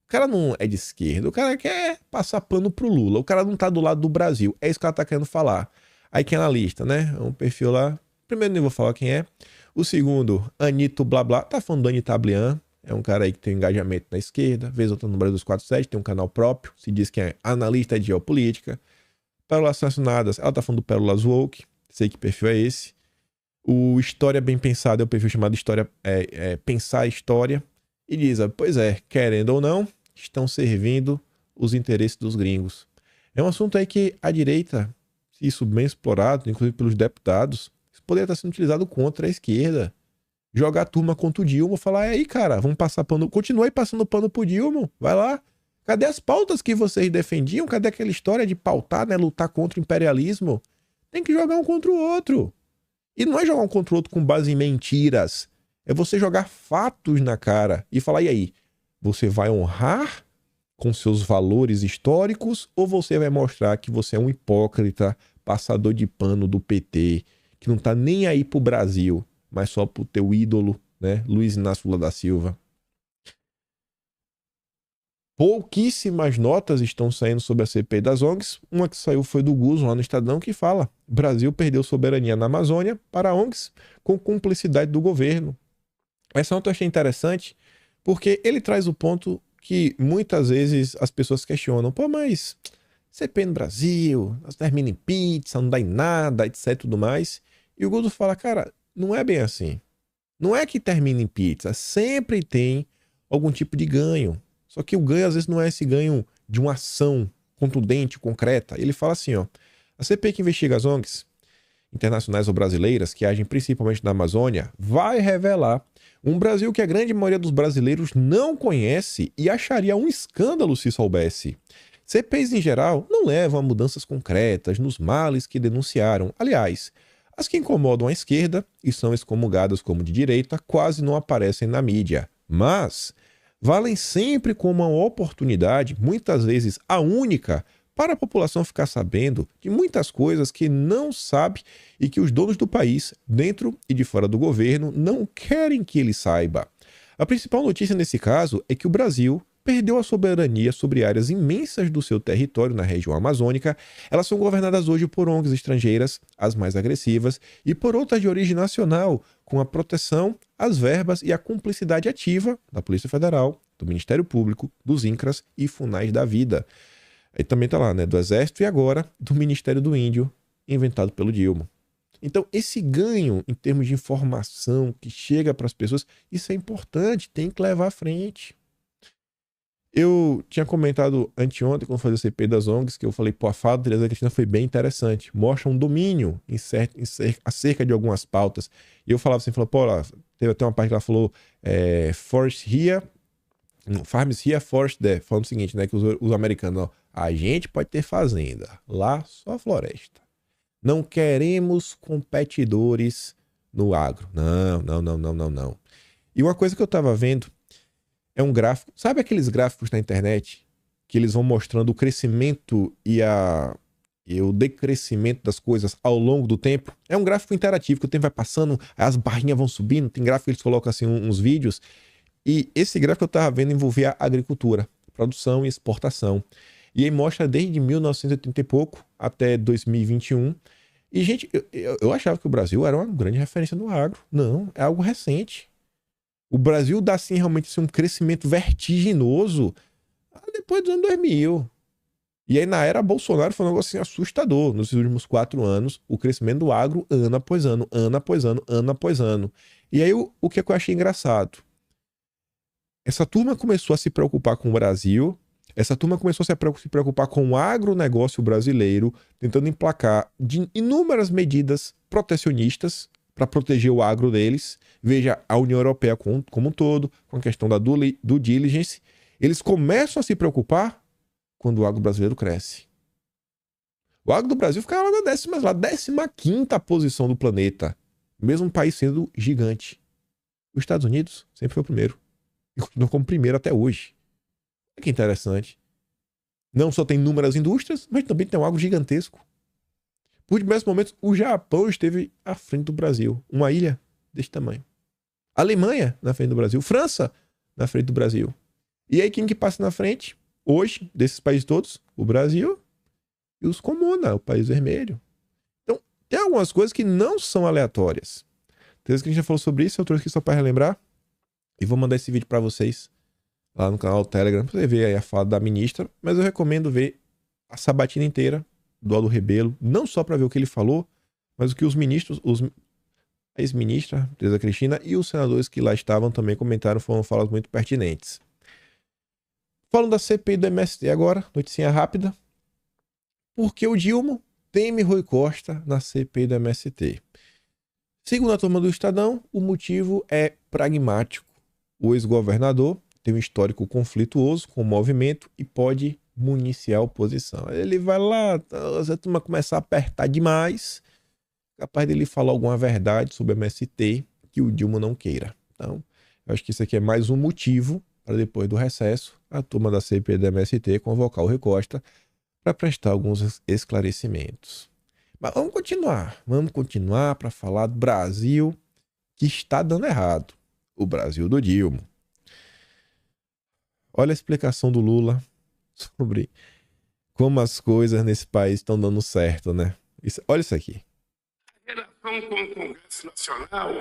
O cara não é de esquerda, o cara quer passar pano pro Lula, o cara não tá do lado do Brasil. É isso que ela tá querendo falar. Aí quem é analista, né? É um perfil lá. Primeiro nem vou falar quem é. O segundo, Anito Blá Blá, tá falando do Anitta Ablian. É um cara aí que tem engajamento na esquerda, vez ou outra no Brasil 247, tem um canal próprio, se diz que é analista de geopolítica. Pérolas Assassinadas, ela tá falando do Pérolas Woke, sei que perfil é esse. O História Bem Pensada é o perfil chamado História, Pensar a História. E diz, pois é, querendo ou não, estão servindo os interesses dos gringos. É um assunto aí que a direita, se isso bem explorado, inclusive pelos deputados, isso poderia estar sendo utilizado contra a esquerda. Jogar a turma contra o Dilma, falar, aí cara, vamos passar pano, continua aí passando pano pro Dilma, vai lá. Cadê as pautas que vocês defendiam? Cadê aquela história de pautar, né, lutar contra o imperialismo? Tem que jogar um contra o outro. E não é jogar um contra o outro com base em mentiras. É você jogar fatos na cara e falar, e aí? Você vai honrar com seus valores históricos ou você vai mostrar que você é um hipócrita, passador de pano do PT, que não tá nem aí pro Brasil, mas só pro teu ídolo, né, Luiz Inácio Lula da Silva? Pouquíssimas notas estão saindo sobre a CPI das ONGs. Uma que saiu foi do Guzo, lá no Estadão, que fala: Brasil perdeu soberania na Amazônia para ONGs com cumplicidade do governo. Essa nota eu achei interessante porque ele traz o ponto que muitas vezes as pessoas questionam. Pô, mas CPI no Brasil, nós termina em pizza, não dá em nada, etc e tudo mais. E o Guzo fala, cara, não é bem assim. Não é que termina em pizza, sempre tem algum tipo de ganho. Só que o ganho, às vezes, não é esse ganho de uma ação contundente, concreta. Ele fala assim, ó, a CPI que investiga as ONGs internacionais ou brasileiras, que agem principalmente na Amazônia, vai revelar um Brasil que a grande maioria dos brasileiros não conhece e acharia um escândalo se soubesse. CPIs, em geral, não levam a mudanças concretas nos males que denunciaram. Aliás, as que incomodam a esquerda e são excomungadas como de direita quase não aparecem na mídia. Mas valem sempre como uma oportunidade, muitas vezes a única, para a população ficar sabendo de muitas coisas que não sabe e que os donos do país, dentro e de fora do governo, não querem que ele saiba. A principal notícia nesse caso é que o Brasil perdeu a soberania sobre áreas imensas do seu território na região amazônica. Elas são governadas hoje por ONGs estrangeiras, as mais agressivas, e por outras de origem nacional, com a proteção, as verbas e a cumplicidade ativa da Polícia Federal, do Ministério Público, dos INCRAS e FUNAIs da vida. Aí também tá lá, né, do Exército e agora do Ministério do Índio, inventado pelo Dilma. Então, esse ganho em termos de informação que chega para as pessoas, isso é importante, tem que levar à frente. Eu tinha comentado anteontem, quando fazia a CPI das ONGs, que eu falei, pô, a fala da Teresa Cristina foi bem interessante. Mostra um domínio acerca de algumas pautas. E eu falava assim, pô, lá, teve até uma parte que ela falou, forest here, farms here, forest there. Falando o seguinte, né, que os americanos, ó, a gente pode ter fazenda, lá só floresta. Não queremos competidores no agro. Não. E uma coisa que eu tava vendo é um gráfico. Sabe aqueles gráficos na internet que eles vão mostrando o crescimento e o decrescimento das coisas ao longo do tempo? É um gráfico interativo que o tempo vai passando, as barrinhas vão subindo, tem gráfico que eles colocam assim uns vídeos. E esse gráfico que eu tava vendo envolvia a agricultura, produção e exportação. E aí mostra desde 1980 e pouco até 2021. E, gente, eu achava que o Brasil era uma grande referência no agro. Não, é algo recente. O Brasil dá, assim, realmente assim, um crescimento vertiginoso depois dos anos 2000. E aí, na era Bolsonaro, foi um negócio assim, assustador. Nos últimos 4 anos, o crescimento do agro, ano após ano, ano após ano, ano após ano. E aí, o que eu achei engraçado? Essa turma começou a se preocupar com o Brasil, essa turma começou a se preocupar com o agronegócio brasileiro, tentando emplacar de inúmeras medidas protecionistas para proteger o agro deles. Veja, a União Europeia como um todo, com a questão da due diligence, eles começam a se preocupar quando o agro brasileiro cresce. O agro do Brasil fica lá na 15ª posição do planeta, mesmo o país sendo gigante. Os Estados Unidos sempre foi o primeiro. E continua como primeiro até hoje. Olha que interessante. Não só tem inúmeras indústrias, mas também tem um agro gigantesco. Por diversos momentos, o Japão esteve à frente do Brasil. Uma ilha desse tamanho. Alemanha na frente do Brasil. França na frente do Brasil. E aí quem que passa na frente, hoje, desses países todos? O Brasil e os comunas, o país vermelho. Então, tem algumas coisas que não são aleatórias. Tem vezes que a gente já falou sobre isso, eu trouxe aqui só para relembrar. E vou mandar esse vídeo para vocês lá no canal do Telegram, pra você ver aí a fala da ministra. Mas eu recomendo ver a sabatina inteira do Aldo Rebelo, não só para ver o que ele falou, mas o que os ministros, a ex-ministra, Tereza Cristina, e os senadores que lá estavam também comentaram, foram falas muito pertinentes. Falando da CPI do MST agora, noticinha rápida. Por que o Dilma teme Rui Costa na CPI do MST? Segundo a turma do Estadão, o motivo é pragmático. O ex-governador tem um histórico conflituoso com o movimento e pode municiar a oposição. Ele vai lá, a turma começar a apertar demais, capaz dele falar alguma verdade sobre o MST que o Dilma não queira. Então, eu acho que isso aqui é mais um motivo para depois do recesso, a turma da CPI do MST convocar o Rui Costa para prestar alguns esclarecimentos. Mas vamos continuar para falar do Brasil que está dando errado. O Brasil do Dilma. Olha a explicação do Lula sobre como as coisas nesse país estão dando certo, né? Olha isso aqui. A relação com o Congresso Nacional,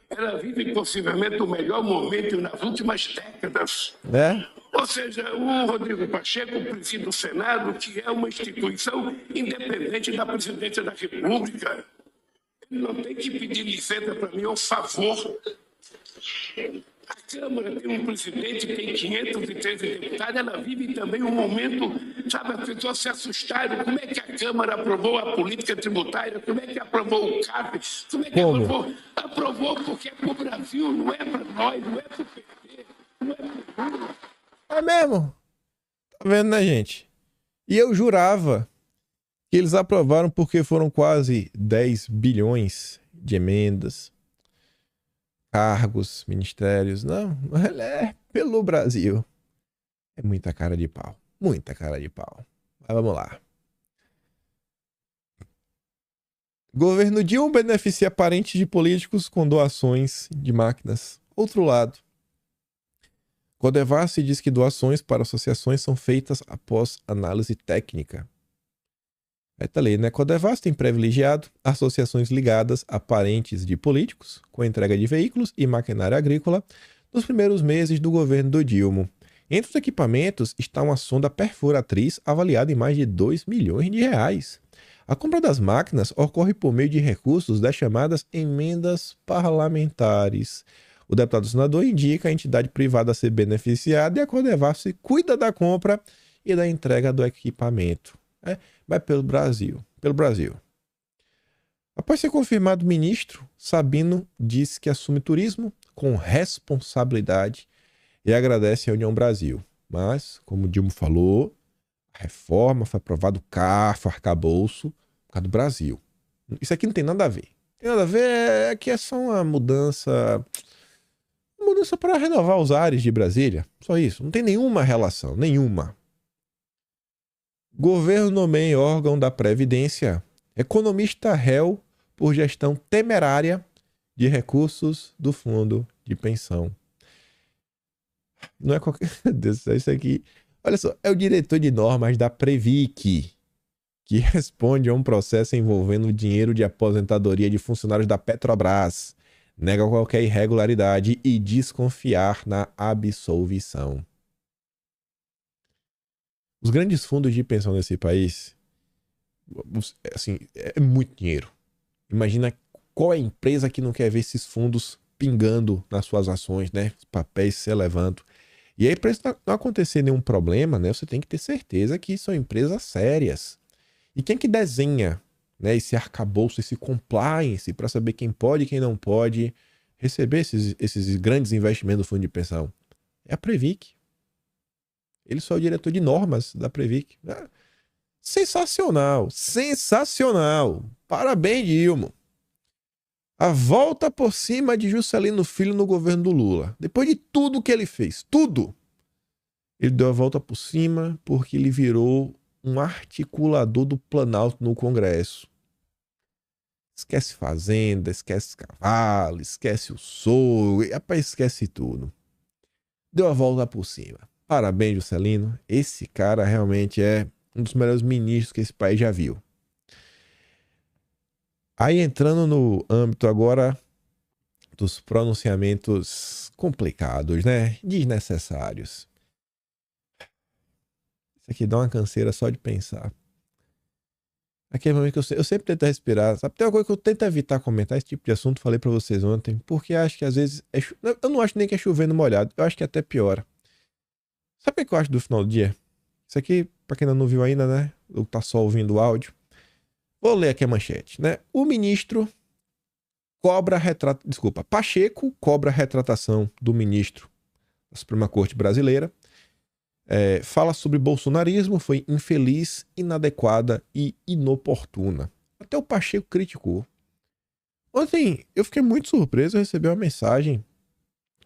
ela vive possivelmente o melhor momento nas últimas décadas. Ou seja, o Rodrigo Pacheco preside o Senado, que é uma instituição independente da presidência da República. Ele não tem que pedir licença para mim, ou favor. A Câmara tem um presidente que tem 513 deputados, ela vive também um momento, sabe, as pessoas se assustaram. Como é que a Câmara aprovou a política tributária? Como é que aprovou o CAP? Como é que aprovou? Aprovou porque é para o Brasil, não é para nós, não é para o PT, não é para o Lula. É mesmo? Tá vendo, né, gente? E eu jurava que eles aprovaram porque foram quase 10 bilhões de emendas, cargos, ministérios. Não, é pelo Brasil. É muita cara de pau. Muita cara de pau. Mas vamos lá. Governo Dilma beneficia parentes de políticos com doações de máquinas. Outro lado. Codevasf diz que doações para associações são feitas após análise técnica. Aí tá ali, né? Codevasf tem privilegiado associações ligadas a parentes de políticos com entrega de veículos e maquinária agrícola nos primeiros meses do governo do Dilma. Entre os equipamentos está uma sonda perfuratriz avaliada em mais de 2 milhões de reais. A compra das máquinas ocorre por meio de recursos das chamadas emendas parlamentares. O deputado senador indica a entidade privada a ser beneficiada e a Codevasf cuida da compra e da entrega do equipamento. Vai pelo Brasil. Pelo Brasil. Após ser confirmado ministro, Sabino disse que assume turismo com responsabilidade e agradece a União Brasil. Mas, como o Dilma falou, a reforma foi aprovada o arcabouço por causa do Brasil. Isso aqui não tem nada a ver. Tem nada a ver, é que é só uma mudança para renovar os ares de Brasília. Só isso. Não tem nenhuma relação, nenhuma. Governo nomeia órgão da Previdência. Economista réu por gestão temerária de recursos do fundo de pensão. Não é qualquer... Deus, isso aqui... Olha só, é o diretor de normas da Previc, que responde a um processo envolvendo o dinheiro de aposentadoria de funcionários da Petrobras, nega qualquer irregularidade e desconfiar na absolvição. Os grandes fundos de pensão nesse país, assim, é muito dinheiro. Imagina qual é a empresa que não quer ver esses fundos pingando nas suas ações, né? Os papéis se elevando. E aí, para isso não acontecer nenhum problema, né? Você tem que ter certeza que são empresas sérias. E quem que desenha, né, esse arcabouço, esse compliance, para saber quem pode e quem não pode receber esses grandes investimentos do fundo de pensão? É a Previc. Ele só é o diretor de normas da Previc. Sensacional, sensacional. Parabéns, Dilma. A volta por cima de Juscelino Filho no governo do Lula. Depois de tudo que ele fez, tudo, ele deu a volta por cima porque ele virou um articulador do Planalto no Congresso. Esquece fazenda, esquece cavalo, esquece o sogro, rapaz, esquece tudo. Deu a volta por cima. Parabéns, Juscelino. Esse cara realmente é um dos melhores ministros que esse país já viu. Aí entrando no âmbito agora dos pronunciamentos complicados, né? Desnecessários. Isso aqui dá uma canseira só de pensar. Aquele momento que eu sempre tento respirar. Sabe, tem uma coisa que eu tento evitar comentar esse tipo de assunto, falei pra vocês ontem, porque acho que às vezes eu não acho nem que é chovendo molhado, eu acho que até piora. Sabe o que eu acho do final do dia? Isso aqui, pra quem ainda não viu ainda, né? Ou tá só ouvindo o áudio. Vou ler aqui a manchete, né? O ministro Pacheco cobra retratação do ministro da Suprema Corte Brasileira. Fala sobre bolsonarismo, foi infeliz, inadequada e inoportuna. Até o Pacheco criticou. Ontem eu fiquei muito surpreso, eu recebi uma mensagem,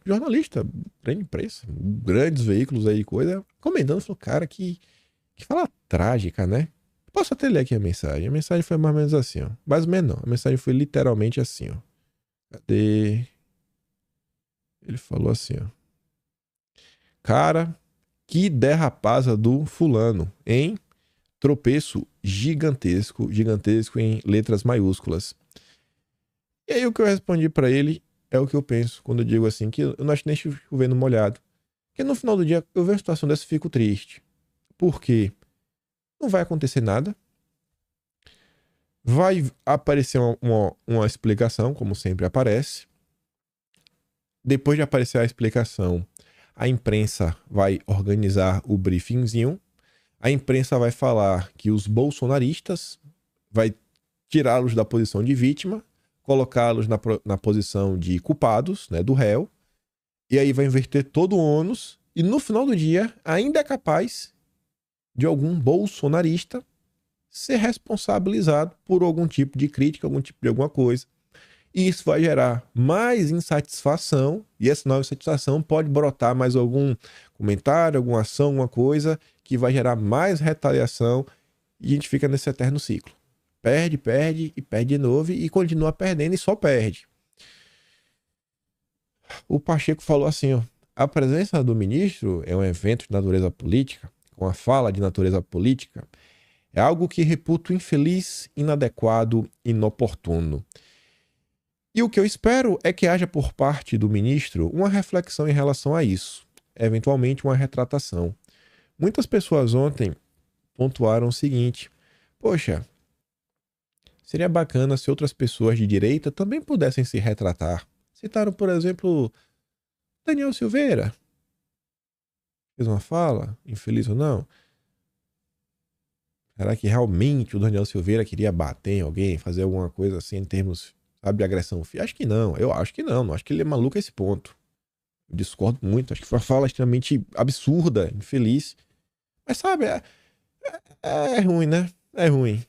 jornalista, grande imprensa, grandes veículos aí, coisa, comentando, falou, cara, que fala trágica, né? Posso até ler aqui a mensagem. A mensagem foi mais ou menos assim, ó. Mais ou menos não, a mensagem foi literalmente assim, ó. Cadê? Ele falou assim, ó. Cara, que derrapada do fulano, hein? Tropeço gigantesco, gigantesco em letras maiúsculas. E aí o que eu respondi pra ele é o que eu penso quando eu digo assim, que eu não acho nem chovendo molhado. Porque no final do dia eu vejo uma situação dessa e fico triste. Por quê? Não vai acontecer nada. Vai aparecer uma explicação, como sempre aparece. Depois de aparecer a explicação, a imprensa vai organizar o briefingzinho. A imprensa vai falar que os bolsonaristas vai tirá-los da posição de vítima, colocá-los na posição de culpados, né, do réu. E aí vai inverter todo o ônus. E no final do dia, ainda é capaz de algum bolsonarista ser responsabilizado por algum tipo de crítica, algum tipo de alguma coisa. E isso vai gerar mais insatisfação, e essa nova insatisfação pode brotar mais algum comentário, alguma ação, alguma coisa, que vai gerar mais retaliação, e a gente fica nesse eterno ciclo. Perde, perde, e perde de novo, e continua perdendo e só perde. O Pacheco falou assim, ó, a presença do ministro é um evento de natureza política, com a fala de natureza política, é algo que reputo infeliz, inadequado, inoportuno. E o que eu espero é que haja por parte do ministro uma reflexão em relação a isso, eventualmente uma retratação. Muitas pessoas ontem pontuaram o seguinte, poxa, seria bacana se outras pessoas de direita também pudessem se retratar. Citaram, por exemplo, Daniel Silveira. Fez uma fala, infeliz ou não. Será que realmente o Daniel Silveira queria bater em alguém, fazer alguma coisa assim em termos, sabe, de agressão física? Acho que não, eu acho que não acho que ele é maluco a esse ponto. Eu discordo muito, acho que foi uma fala extremamente absurda, infeliz. Mas sabe, é ruim, né? É ruim.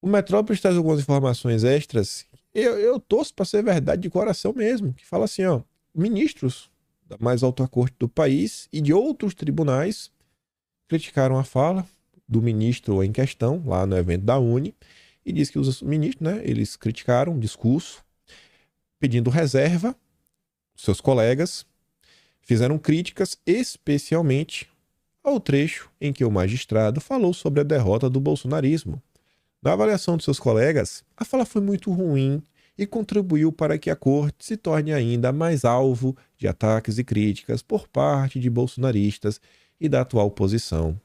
O Metrópolis traz algumas informações extras. Eu torço para ser verdade de coração mesmo, que fala assim, ó, ministros da mais alta corte do país e de outros tribunais criticaram a fala do ministro em questão, lá no evento da Uni, e diz que os ministros, né, eles criticaram o discurso, pedindo reserva, seus colegas fizeram críticas especialmente ao trecho em que o magistrado falou sobre a derrota do bolsonarismo. Na avaliação de seus colegas, a fala foi muito ruim e contribuiu para que a corte se torne ainda mais alvo de ataques e críticas por parte de bolsonaristas e da atual posição.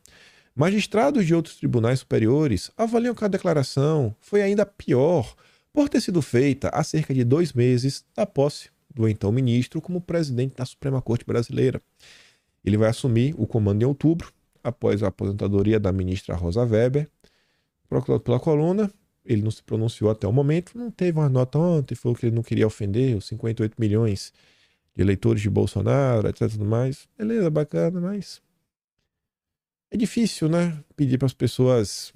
Magistrados de outros tribunais superiores avaliam que a declaração foi ainda pior por ter sido feita há cerca de 2 meses da posse do então ministro como presidente da Suprema Corte Brasileira. Ele vai assumir o comando em outubro, após a aposentadoria da ministra Rosa Weber. Procurado pela coluna, ele não se pronunciou até o momento, não teve uma nota ontem, falou que ele não queria ofender os 58 milhões de eleitores de Bolsonaro, etc. Tudo mais. Beleza, bacana, mas é difícil, né? Pedir para as pessoas.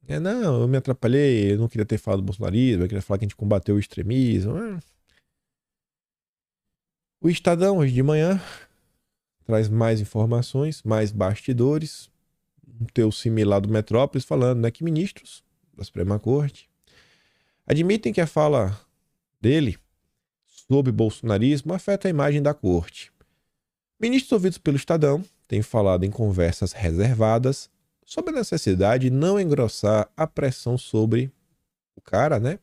Não, eu me atrapalhei, eu não queria ter falado do bolsonarismo, eu queria falar que a gente combateu o extremismo. O Estadão, hoje de manhã, traz mais informações, mais bastidores. Um teu similar do Metrópolis falando, né, que ministros da Suprema Corte admitem que a fala dele sob bolsonarismo afeta a imagem da corte. Ministros ouvidos pelo Estadão têm falado em conversas reservadas sobre a necessidade de não engrossar a pressão sobre o cara, né?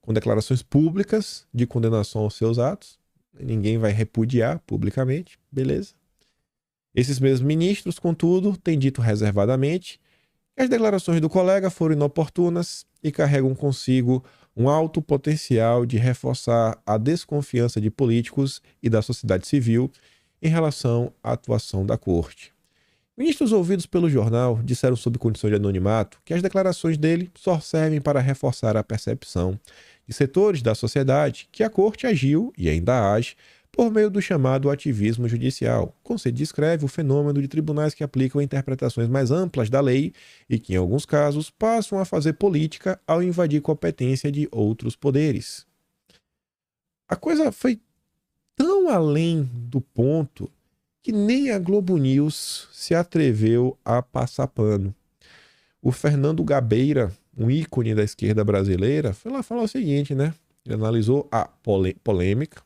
Com declarações públicas de condenação aos seus atos. Ninguém vai repudiar publicamente, beleza? Esses mesmos ministros, contudo, têm dito reservadamente que as declarações do colega foram inoportunas e carregam consigo um alto potencial de reforçar a desconfiança de políticos e da sociedade civil em relação à atuação da corte. Ministros ouvidos pelo jornal disseram sob condição de anonimato que as declarações dele só servem para reforçar a percepção de setores da sociedade que a corte agiu e ainda age por meio do chamado ativismo judicial, como se descreve o fenômeno de tribunais que aplicam interpretações mais amplas da lei e que, em alguns casos, passam a fazer política ao invadir competência de outros poderes. A coisa foi tão além do ponto que nem a Globo News se atreveu a passar pano. O Fernando Gabeira, um ícone da esquerda brasileira, foi lá falar o seguinte, né? Ele analisou a polêmica.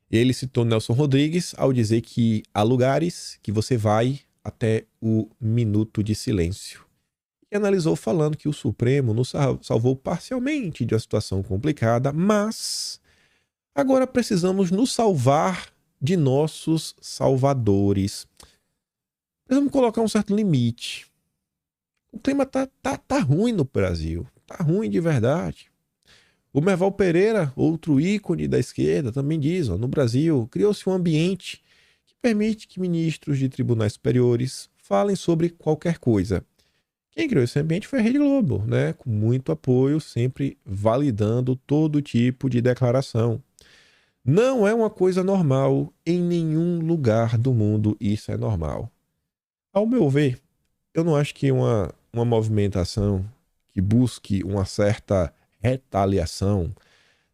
Ele citou Nelson Rodrigues ao dizer que há lugares que você vai até o minuto de silêncio. E analisou falando que o Supremo nos salvou parcialmente de uma situação complicada, mas agora precisamos nos salvar de nossos salvadores. Precisamos colocar um certo limite. O clima tá ruim no Brasil. Tá ruim de verdade. O Merval Pereira, outro ícone da esquerda, também diz, no Brasil criou-se um ambiente que permite que ministros de tribunais superiores falem sobre qualquer coisa. Quem criou esse ambiente foi a Rede Globo, né? Com muito apoio, sempre validando todo tipo de declaração. Não é uma coisa normal em nenhum lugar do mundo, isso é normal. Ao meu ver, eu não acho que uma movimentação que busque uma certa retaliação,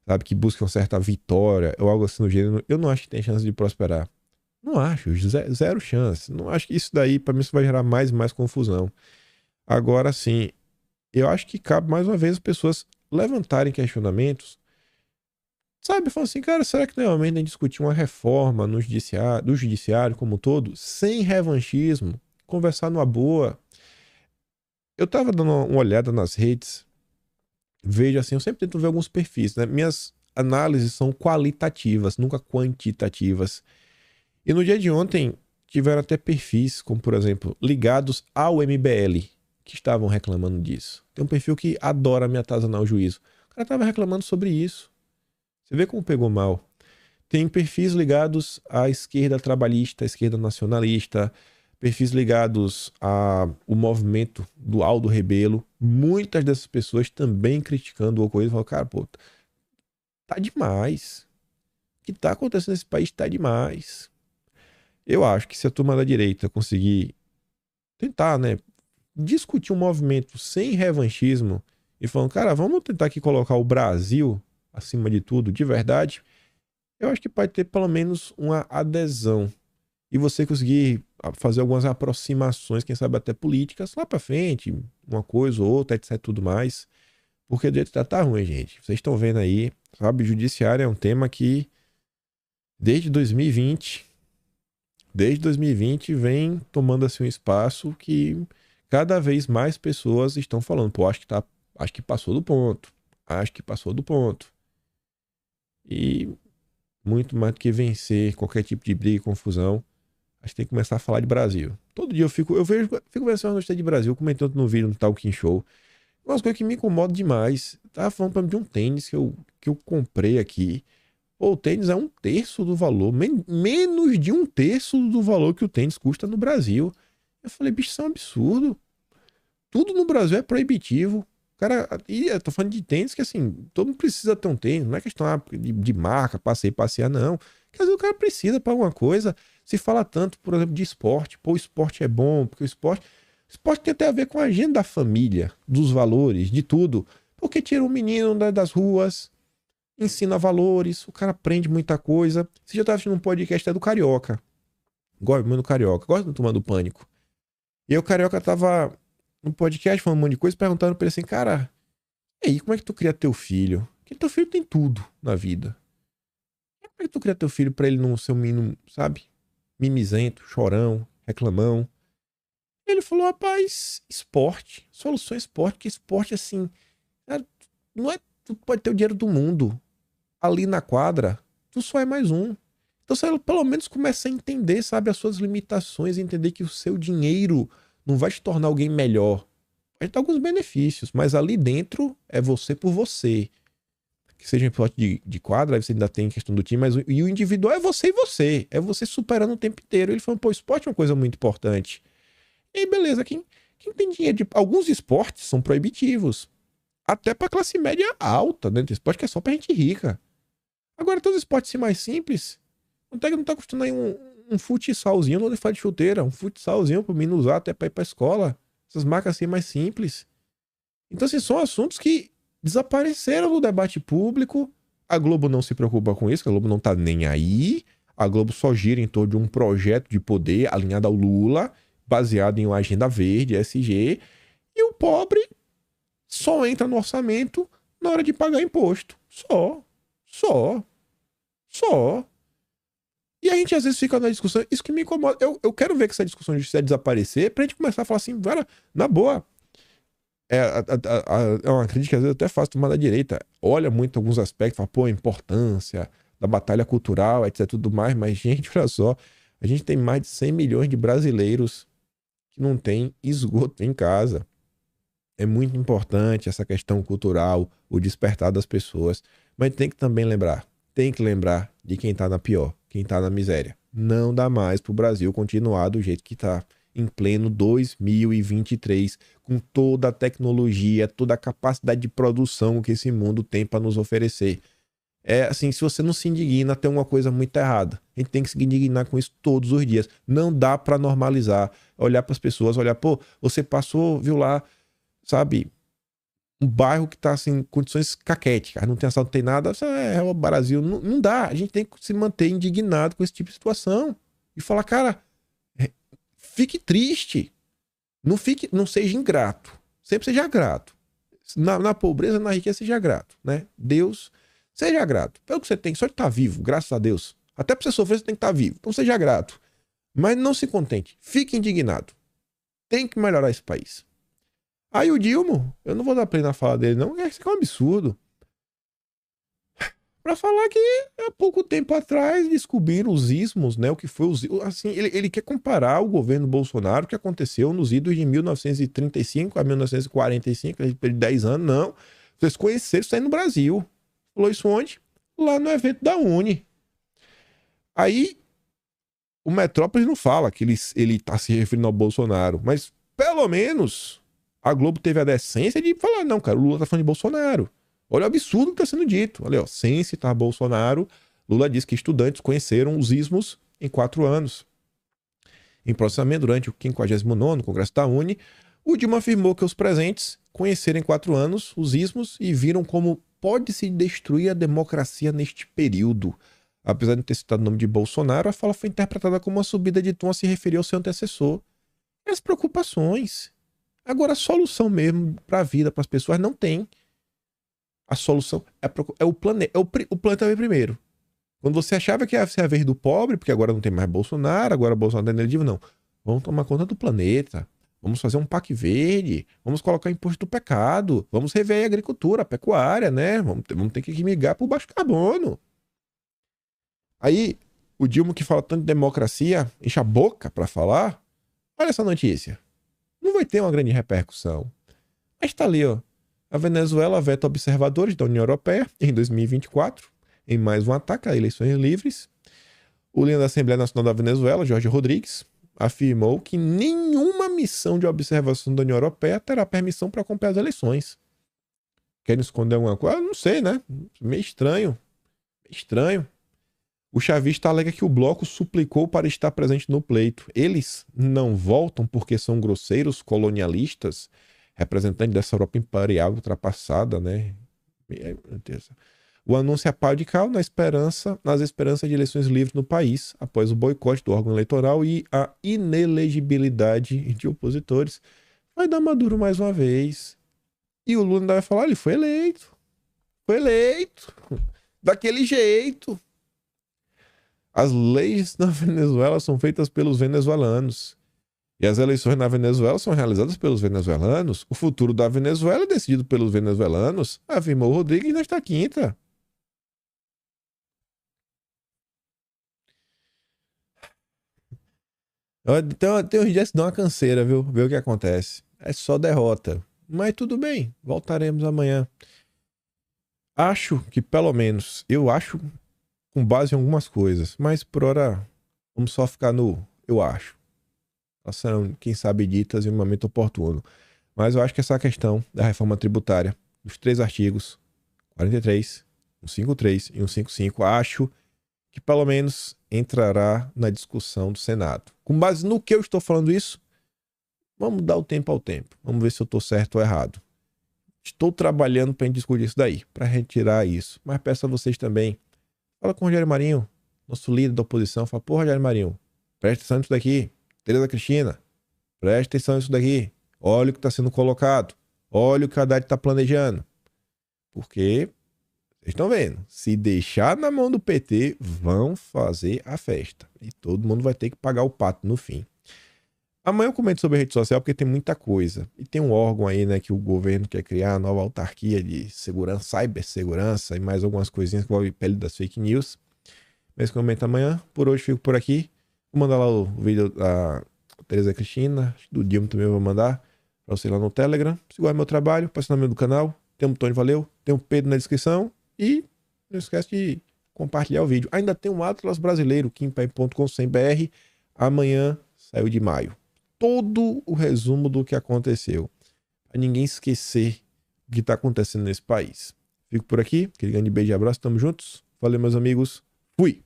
sabe, que busque uma certa vitória ou algo assim do gênero, eu não acho que tem chance de prosperar. Não acho, zero chance. Não acho que isso daí, para mim, isso vai gerar mais e mais confusão. Agora, sim, eu acho que cabe mais uma vez as pessoas levantarem questionamentos, sabe, falando assim, cara, será que realmente a gente discutir uma reforma no judiciário, do judiciário como um todo, sem revanchismo, conversar numa boa? Eu tava dando uma olhada nas redes, vejo assim, eu sempre tento ver alguns perfis, né? Minhas análises são qualitativas, nunca quantitativas. E no dia de ontem, tiveram até perfis, como por exemplo, ligados ao MBL, que estavam reclamando disso. Tem um perfil que adora me atazanar o juízo. O cara tava reclamando sobre isso. Você vê como pegou mal. Tem perfis ligados à esquerda trabalhista, à esquerda nacionalista, perfis ligados ao movimento do Aldo Rebelo. Muitas dessas pessoas também criticando o ocorrido. Falam, cara, pô, tá demais. O que tá acontecendo nesse país tá demais. Eu acho que se a turma da direita conseguir tentar, né, discutir um movimento sem revanchismo e falando, cara, vamos tentar aqui colocar o Brasil acima de tudo, de verdade, eu acho que pode ter pelo menos uma adesão. E você conseguir fazer algumas aproximações, quem sabe até políticas, lá pra frente, uma coisa ou outra, etc, tudo mais. Porque o direito tá ruim, gente. Vocês estão vendo aí, sabe, o judiciário é um tema que desde 2020 vem tomando assim um espaço que cada vez mais pessoas estão falando, pô, acho que passou do ponto. Acho que passou do ponto. E muito mais do que vencer qualquer tipo de briga e confusão, acho que tem que começar a falar de Brasil. Todo dia eu fico vendo uma notícia de Brasil, comentando no vídeo no Talking Show. Umas coisas que me incomodam demais. Eu tava falando pra mim de um tênis que eu comprei aqui. Pô, o tênis é 1/3 do valor, menos de 1/3 do valor que o tênis custa no Brasil. Eu falei, bicho, isso é um absurdo. Tudo no Brasil é proibitivo. Cara, e eu tô falando de tênis que assim, todo mundo precisa ter um tênis, não é questão de marca, passear, não. Quer dizer, o cara precisa para alguma coisa. Se fala tanto, por exemplo, de esporte. Pô, o esporte é bom, porque o esporte tem até a ver com a agenda da família, dos valores, de tudo. Porque tira um menino das ruas, ensina valores, o cara aprende muita coisa. Você já tava assistindo um podcast do Carioca. Gosto muito do Carioca, gosto do Turma do Pânico. E aí o Carioca tava no podcast falando um monte de coisa, perguntando pra ele assim, cara, e aí, como é que tu cria teu filho? Porque teu filho tem tudo na vida. Como é que tu cria teu filho pra ele não ser um menino, sabe? Mimizento, chorão, reclamão. Ele falou, rapaz, esporte. Solução é esporte, porque esporte, assim, cara, não é... Tu pode ter o dinheiro do mundo. Ali na quadra, tu só é mais um. Então, você pelo menos começa a entender, sabe, as suas limitações, entender que o seu dinheiro não vai te tornar alguém melhor. Vai ter alguns benefícios, mas ali dentro é você por você. Que seja um esporte de quadra, aí você ainda tem questão do time, mas e o individual é você e você. É você superando o tempo inteiro. Ele falou, pô, esporte é uma coisa muito importante. E aí, beleza, quem tem dinheiro de... Alguns esportes são proibitivos. Até pra classe média alta, né? Tem esporte que é só pra gente rica. Agora, todos os esportes assim, mais simples, não tá custando aí um futsalzinho, não faz de chuteira, um futsalzinho pro menino usar até pra ir pra escola. Essas marcas assim mais simples. Então, assim, são assuntos que desapareceram do debate público. A Globo não se preocupa com isso, a Globo não tá nem aí. A Globo só gira em torno de um projeto de poder alinhado ao Lula, baseado em uma agenda verde, SG. E o pobre só entra no orçamento na hora de pagar imposto. Só. E a gente às vezes fica na discussão, isso que me incomoda. Eu quero ver que essa discussão de desaparecer pra gente começar a falar assim, cara, na boa. É uma crítica que às vezes eu até faço tomar da direita. Olha muito alguns aspectos, fala, pô, a importância da batalha cultural, etc, tudo mais, mas gente, olha só, a gente tem mais de 100 milhões de brasileiros que não tem esgoto em casa. É muito importante essa questão cultural, o despertar das pessoas, mas tem que também lembrar, de quem tá na pior, quem tá na miséria. Não dá mais pro Brasil continuar do jeito que tá, em pleno 2023, com toda a tecnologia, toda a capacidade de produção que esse mundo tem para nos oferecer. É assim, se você não se indigna, tem uma coisa muito errada. A gente tem que se indignar com isso todos os dias. Não dá para normalizar. Olhar para as pessoas, olhar, pô, você passou, viu lá, sabe, um bairro que tá assim, condições caquéticas, não tem assalto, não tem nada, é o Brasil. Não dá. A gente tem que se manter indignado com esse tipo de situação. E falar, cara, fique triste. Não seja ingrato. Sempre seja grato. Na pobreza, na riqueza, seja grato, né? Deus, seja grato. Pelo que você tem, só de estar vivo, graças a Deus. Até pra você sofrer, você tem que estar vivo. Então seja grato. Mas não se contente. Fique indignado. Tem que melhorar esse país. Aí o Dilma, eu não vou dar play na fala dele, não. Isso é um absurdo. Pra falar que há pouco tempo atrás descobriram os ismos, né? O que foi os... Assim, ele quer comparar o governo Bolsonaro, o que aconteceu nos idos de 1935 a 1945, de 10 anos, não. Vocês conheceram isso aí no Brasil. Falou isso onde? Lá no evento da Uni. Aí, o Metrópolis não fala que ele tá se referindo ao Bolsonaro, mas pelo menos a Globo teve a decência de falar, não, cara, o Lula tá falando de Bolsonaro. Olha o absurdo que tá sendo dito. Olha, ó, sem citar Bolsonaro, Lula diz que estudantes conheceram os ismos em 4 anos. Em processamento, durante o 59º Congresso da Uni, o Dilma afirmou que os presentes conheceram em 4 anos os ismos e viram como pode-se destruir a democracia neste período. Apesar de não ter citado o nome de Bolsonaro, a fala foi interpretada como uma subida de tom a se referir ao seu antecessor. E as preocupações. Agora, a solução mesmo para a vida, para as pessoas, não tem. A solução é o planeta. O planeta vem primeiro. Quando você achava que ia ser a vez do pobre, porque agora não tem mais Bolsonaro, agora Bolsonaro é ineletivo, não. Vamos tomar conta do planeta. Vamos fazer um PAC verde. Vamos colocar imposto do pecado. Vamos rever a agricultura, a pecuária, né? Vamos ter que migrar para o baixo carbono. Aí, o Dilma, que fala tanto de democracia, enche a boca para falar. Olha essa notícia. Não vai ter uma grande repercussão. Mas tá ali, ó. A Venezuela veta observadores da União Europeia em 2024, em mais um ataque a eleições livres. O líder da Assembleia Nacional da Venezuela, Jorge Rodrigues, afirmou que nenhuma missão de observação da União Europeia terá permissão para acompanhar as eleições. Querem esconder alguma coisa? Não sei, né? Meio estranho. O chavista alega que o bloco suplicou para estar presente no pleito. Eles não voltam porque são grosseiros, colonialistas, representante dessa Europa imperial ultrapassada, né? Meu Deus. O anúncio é pau de cal nas esperanças de eleições livres no país, após o boicote do órgão eleitoral e a inelegibilidade de opositores. Vai dar Maduro mais uma vez. E o Lula ainda vai falar, ele foi eleito. Foi eleito. Daquele jeito. As leis na Venezuela são feitas pelos venezuelanos. E as eleições na Venezuela são realizadas pelos venezuelanos. O futuro da Venezuela é decidido pelos venezuelanos, afirmou Rodrigues nesta quinta. Então, tem uns dias que dá uma canseira, viu? Ver o que acontece. É só derrota. Mas tudo bem, voltaremos amanhã. Acho que, pelo menos, eu acho com base em algumas coisas. Mas, por hora, vamos só ficar no eu acho. Elas serão, quem sabe, ditas em um momento oportuno. Mas eu acho que essa questão da reforma tributária, os 3 artigos, 43, 153 e 155, acho que pelo menos entrará na discussão do Senado. Com base no que eu estou falando isso, vamos dar o tempo ao tempo. Vamos ver se eu estou certo ou errado. Estou trabalhando para a gente discutir isso daí, para retirar isso. Mas peço a vocês também, fala com o Rogério Marinho, nosso líder da oposição, fala, pô, Rogério Marinho, presta atenção nisso daqui. Tereza Cristina, presta atenção nisso daqui. Olha o que está sendo colocado. Olha o que a Haddad está planejando. Porque, vocês estão vendo, se deixar na mão do PT, vão fazer a festa. E todo mundo vai ter que pagar o pato no fim. Amanhã eu comento sobre a rede social porque tem muita coisa. E tem um órgão aí, né, que o governo quer criar, a nova autarquia de segurança, cibersegurança e mais algumas coisinhas que envolvem pele das fake news. Mas comento amanhã. Por hoje fico por aqui. Vou mandar lá o vídeo da Tereza Cristina, do Dilma também vou mandar pra você lá no Telegram. Se gosta do meu trabalho, passe no meu do canal. Tem um Tony Valeu, tem um Pedro na descrição. E não esquece de compartilhar o vídeo. Ainda tem um Atlas Brasileiro, kimpai.com.br. Amanhã saiu de maio. Todo o resumo do que aconteceu. Pra ninguém esquecer o que tá acontecendo nesse país. Fico por aqui. Aquele grande beijo e abraço. Tamo juntos. Valeu, meus amigos. Fui!